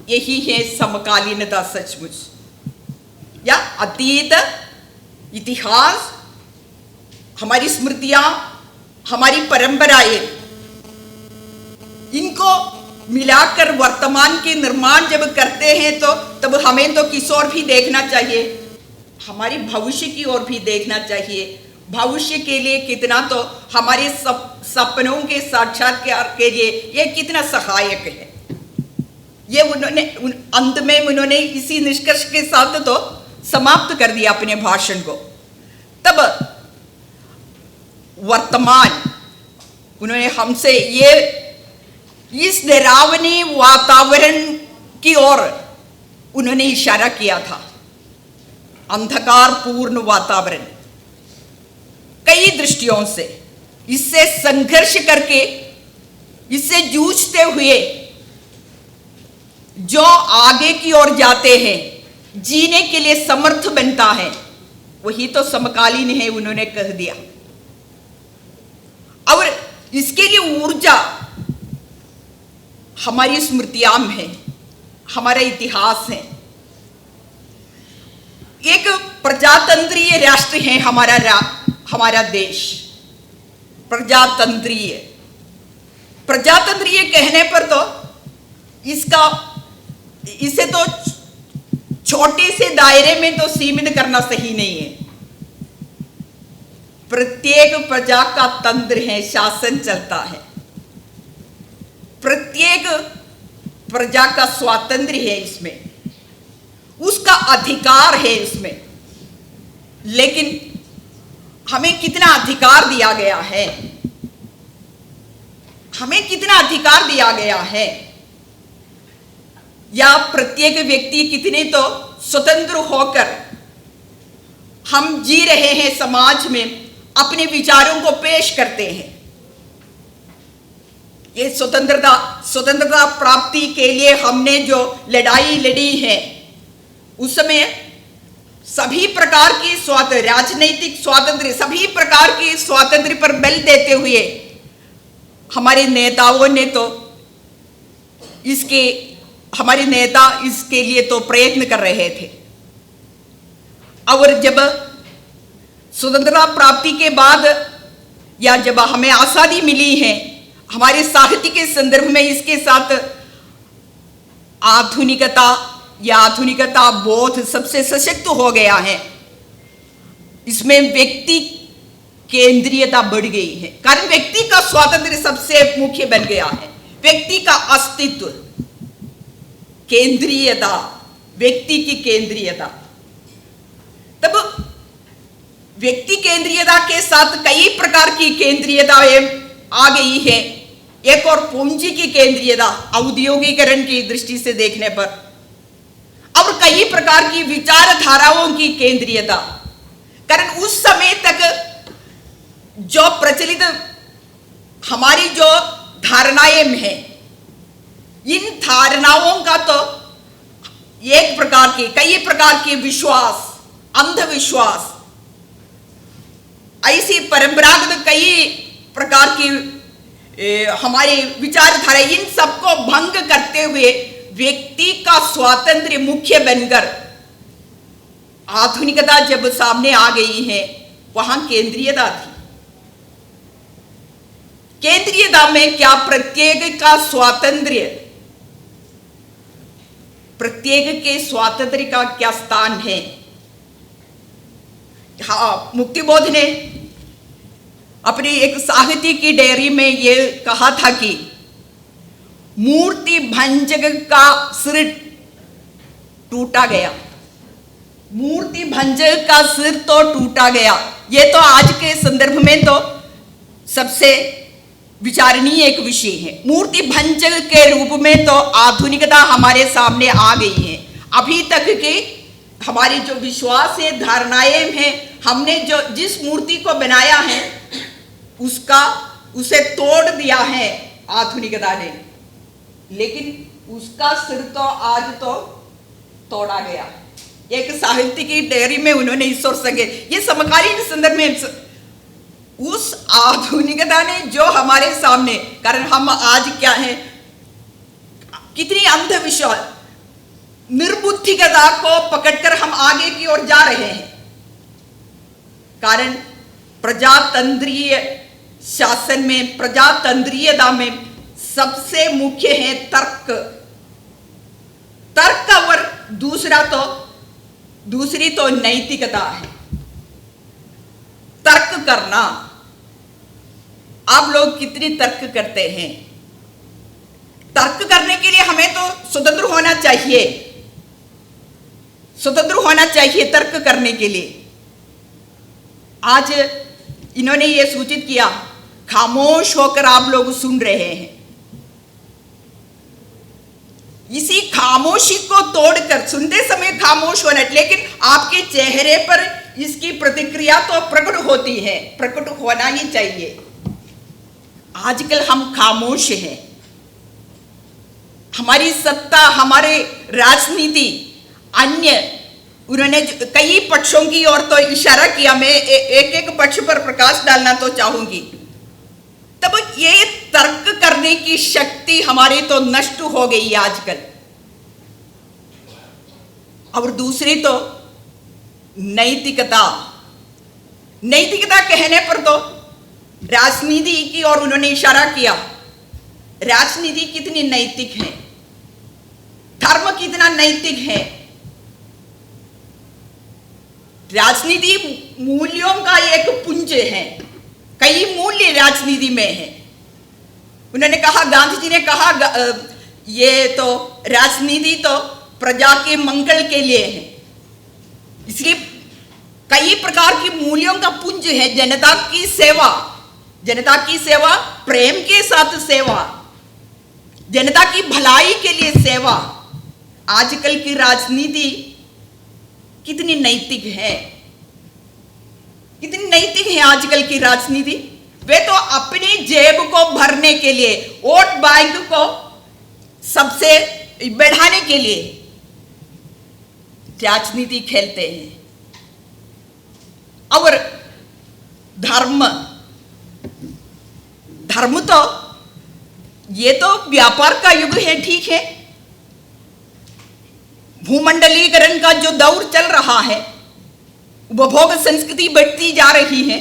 यही है समकालीनता सचमुच। या अतीत, इतिहास, हमारी स्मृतियां, हमारी परंपराएं, इनको मिलाकर वर्तमान के निर्माण जब करते हैं तो तब हमें तो किस ओर भी देखना चाहिए, हमारी भविष्य की ओर भी देखना चाहिए। भविष्य के लिए कितना तो हमारे सपनों के साक्षात्कार के लिए ये कितना सहायक है। ये उन्होंने अंत में उन्होंने इसी निष्कर्ष के साथ तो समाप्त कर दिया अपने भाषण को। तब वर्तमान उन्होंने हमसे ये इस डरावनी वातावरण की ओर उन्होंने इशारा किया था, अंधकार पूर्ण वातावरण। कई दृष्टियों से इससे संघर्ष करके, इससे जूझते हुए जो आगे की ओर जाते हैं, जीने के लिए समर्थ बनता है, वही तो समकालीन है, उन्होंने कह दिया। और इसके लिए ऊर्जा हमारी स्मृतियां है, हमारा इतिहास है। एक प्रजातंत्रीय राष्ट्र है हमारा देश, प्रजातंत्रीय। प्रजातंत्रीय कहने पर तो इसे तो छोटे से दायरे में तो सीमित करना सही नहीं है। प्रत्येक प्रजा का तंत्र है, शासन चलता है, प्रत्येक प्रजा का स्वातंत्र्य है, इसमें उसका अधिकार है इसमें। लेकिन हमें कितना अधिकार दिया गया है, हमें कितना अधिकार दिया गया है, या प्रत्येक व्यक्ति कितने तो स्वतंत्र होकर हम जी रहे हैं, समाज में अपने विचारों को पेश करते हैं। ये स्वतंत्रता प्राप्ति के लिए हमने जो लड़ाई लड़ी है, उस समय सभी प्रकार की राजनीतिक स्वातंत्र्य, सभी प्रकार की स्वातंत्र्य पर बल देते हुए हमारे नेताओं ने तो हमारे नेता इसके लिए तो प्रयत्न कर रहे थे। और जब स्वतंत्रता प्राप्ति के बाद, या जब हमें आज़ादी मिली है, हमारे साहित्य के संदर्भ में इसके साथ आधुनिकता या आधुनिकता बोध सबसे सशक्त हो गया है। इसमें व्यक्ति केंद्रीयता बढ़ गई है, कारण व्यक्ति का स्वातंत्र्य सबसे मुख्य बन गया है। व्यक्ति का अस्तित्व, केंद्रीयता, व्यक्ति की केंद्रीयता। तब व्यक्ति केंद्रीयता के साथ कई प्रकार की केंद्रीयताएं आ गई है। एक और पूंजी की केंद्रीयता, औद्योगिकरण की दृष्टि से देखने पर, और कई प्रकार की विचारधाराओं की केंद्रीयता। कारण उस समय तक जो प्रचलित हमारी जो धारणाएं हैं, इन धारणाओं का तो एक प्रकार के, कई प्रकार के विश्वास, अंधविश्वास, ऐसी परंपरागत कई प्रकार की हमारे विचारधारा, इन सबको भंग करते हुए व्यक्ति का स्वातंत्र्य मुख्य बनकर आधुनिकता जब सामने आ गई है, वहां केंद्रीयता थी। केंद्रीयता में क्या प्रत्येक का स्वातंत्र्य, प्रत्येक के स्वातंत्र्य का क्या स्थान है? हाँ, मुक्तिबोध ने अपनी एक साहित्य की डायरी में ये कहा था कि मूर्ति भंजक का सिर टूटा गया, मूर्ति भंजक का सिर तो टूटा गया। ये तो आज के संदर्भ में तो सबसे विचारणीय एक विषय है। मूर्ति भंजक के रूप में तो आधुनिकता हमारे सामने आ गई है। अभी तक के हमारी जो विश्वास है, धारणाएं हैं, हमने जो जिस मूर्ति को बनाया है उसे तोड़ दिया है आधुनिकता ने, लेकिन उसका सिर तो आज तो तोड़ा गया। एक साहित्य की डायरी में उन्होंने ईश्वर संगे, ये समकालीन संदर्भ में उस आधुनिकता ने जो हमारे सामने, कारण हम आज क्या है, कितनी अंधविश्वास, निर्बुद्धिकता को पकड़कर हम आगे की ओर जा रहे हैं। कारण प्रजातंत्रीय शासन में, प्रजातंत्रीयता में सबसे मुख्य है तर्क, तर्क और दूसरी तो नैतिकता है। तर्क करना, आप लोग कितनी तर्क करते हैं? तर्क करने के लिए हमें तो स्वतंत्र होना चाहिए, स्वतंत्र होना चाहिए तर्क करने के लिए। आज इन्होंने ये सूचित किया, खामोश होकर आप लोग सुन रहे हैं। इसी खामोशी को तोड़कर, सुनते समय खामोश होना, लेकिन आपके चेहरे पर इसकी प्रतिक्रिया तो प्रकट होती है, प्रकट होना ही चाहिए। आजकल हम खामोश हैं। हमारी सत्ता, हमारे राजनीति, अन्य, उन्होंने कई पक्षों की ओर तो इशारा किया। मैं एक एक पक्ष पर प्रकाश डालना तो चाहूंगी। तब ये तर्क करने की शक्ति हमारी तो नष्ट हो गई है आजकल। और दूसरी तो नैतिकता, नैतिकता कहने पर तो राजनीति की ओर उन्होंने इशारा किया। राजनीति कितनी नैतिक है, धर्म कितना नैतिक है। राजनीति मूल्यों का एक पुंज है, कई मूल्य राजनीति में है। उन्होंने कहा, गांधी जी ने कहा, ये तो राजनीति तो प्रजा के मंगल के लिए है, इसलिए कई प्रकार की मूल्यों का पुंज है। जनता की सेवा, जनता की सेवा, प्रेम के साथ सेवा, जनता की भलाई के लिए सेवा। आजकल की राजनीति कितनी नैतिक है, कितनी नैतिक है आजकल की राजनीति। वे तो अपनी जेब को भरने के लिए, वोट बैंक को सबसे बढ़ाने के लिए राजनीति खेलते हैं। और धर्म, धर्म तो ये तो व्यापार का युग है, ठीक है। भूमंडलीकरण का जो दौर चल रहा है, उपभोग संस्कृति बढ़ती जा रही है,